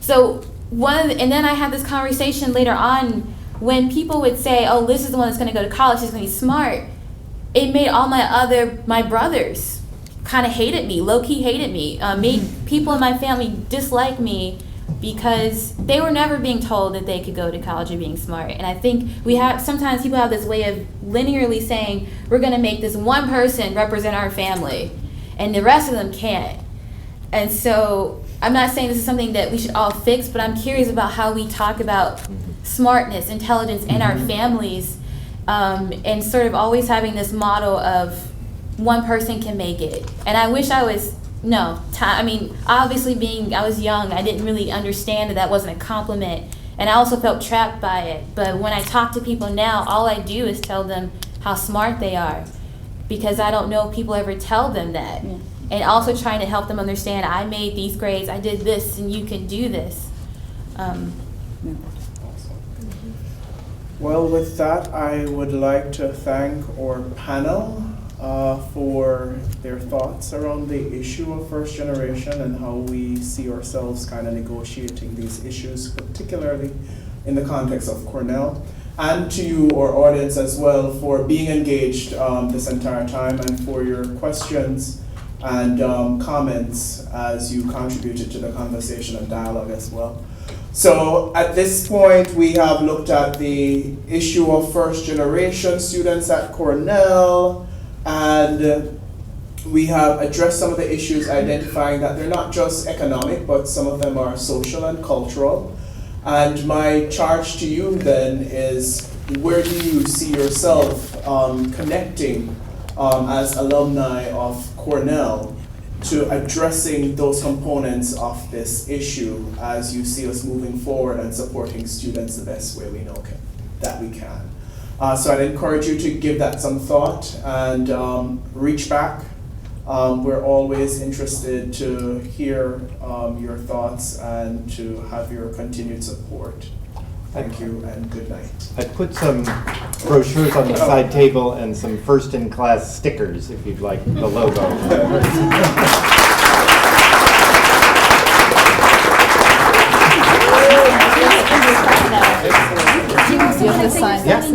So and then I had this conversation later on when people would say, oh, Liz is the one that's going to go to college. She's going to be smart. It made all my brothers kind of hated me, low-key hated me, made people in my family dislike me because they were never being told that they could go to college or being smart. And I think sometimes people have this way of linearly saying, we're going to make this one person represent our family, and the rest of them can't. And so I'm not saying this is something that we should all fix, but I'm curious about how we talk about smartness, intelligence in our families, and sort of always having this model of one person can make it. And I wish I was, obviously I was young, I didn't really understand that wasn't a compliment. And I also felt trapped by it. But when I talk to people now, all I do is tell them how smart they are, because I don't know if people ever tell them that. Yeah. And also trying to help them understand, I made these grades, I did this, and you can do this. Well, with that, I would like to thank our panel for their thoughts around the issue of first generation and how we see ourselves kind of negotiating these issues, particularly in the context of Cornell. And to you, our audience, as well, for being engaged this entire time and for your questions and comments as you contributed to the conversation and dialogue as well. So at this point, we have looked at the issue of first generation students at Cornell, and we have addressed some of the issues, identifying that they're not just economic, but some of them are social and cultural. And my charge to you then is, where do you see yourself connecting as alumni of Cornell to addressing those components of this issue as you see us moving forward and supporting students the best way we know that we can. So I'd encourage you to give that some thought and reach back. We're always interested to hear your thoughts and to have your continued support. Thank you and good night. I put some brochures on the side table and some first-in-class stickers if you'd like the logo. Do you have to sign? Yeah.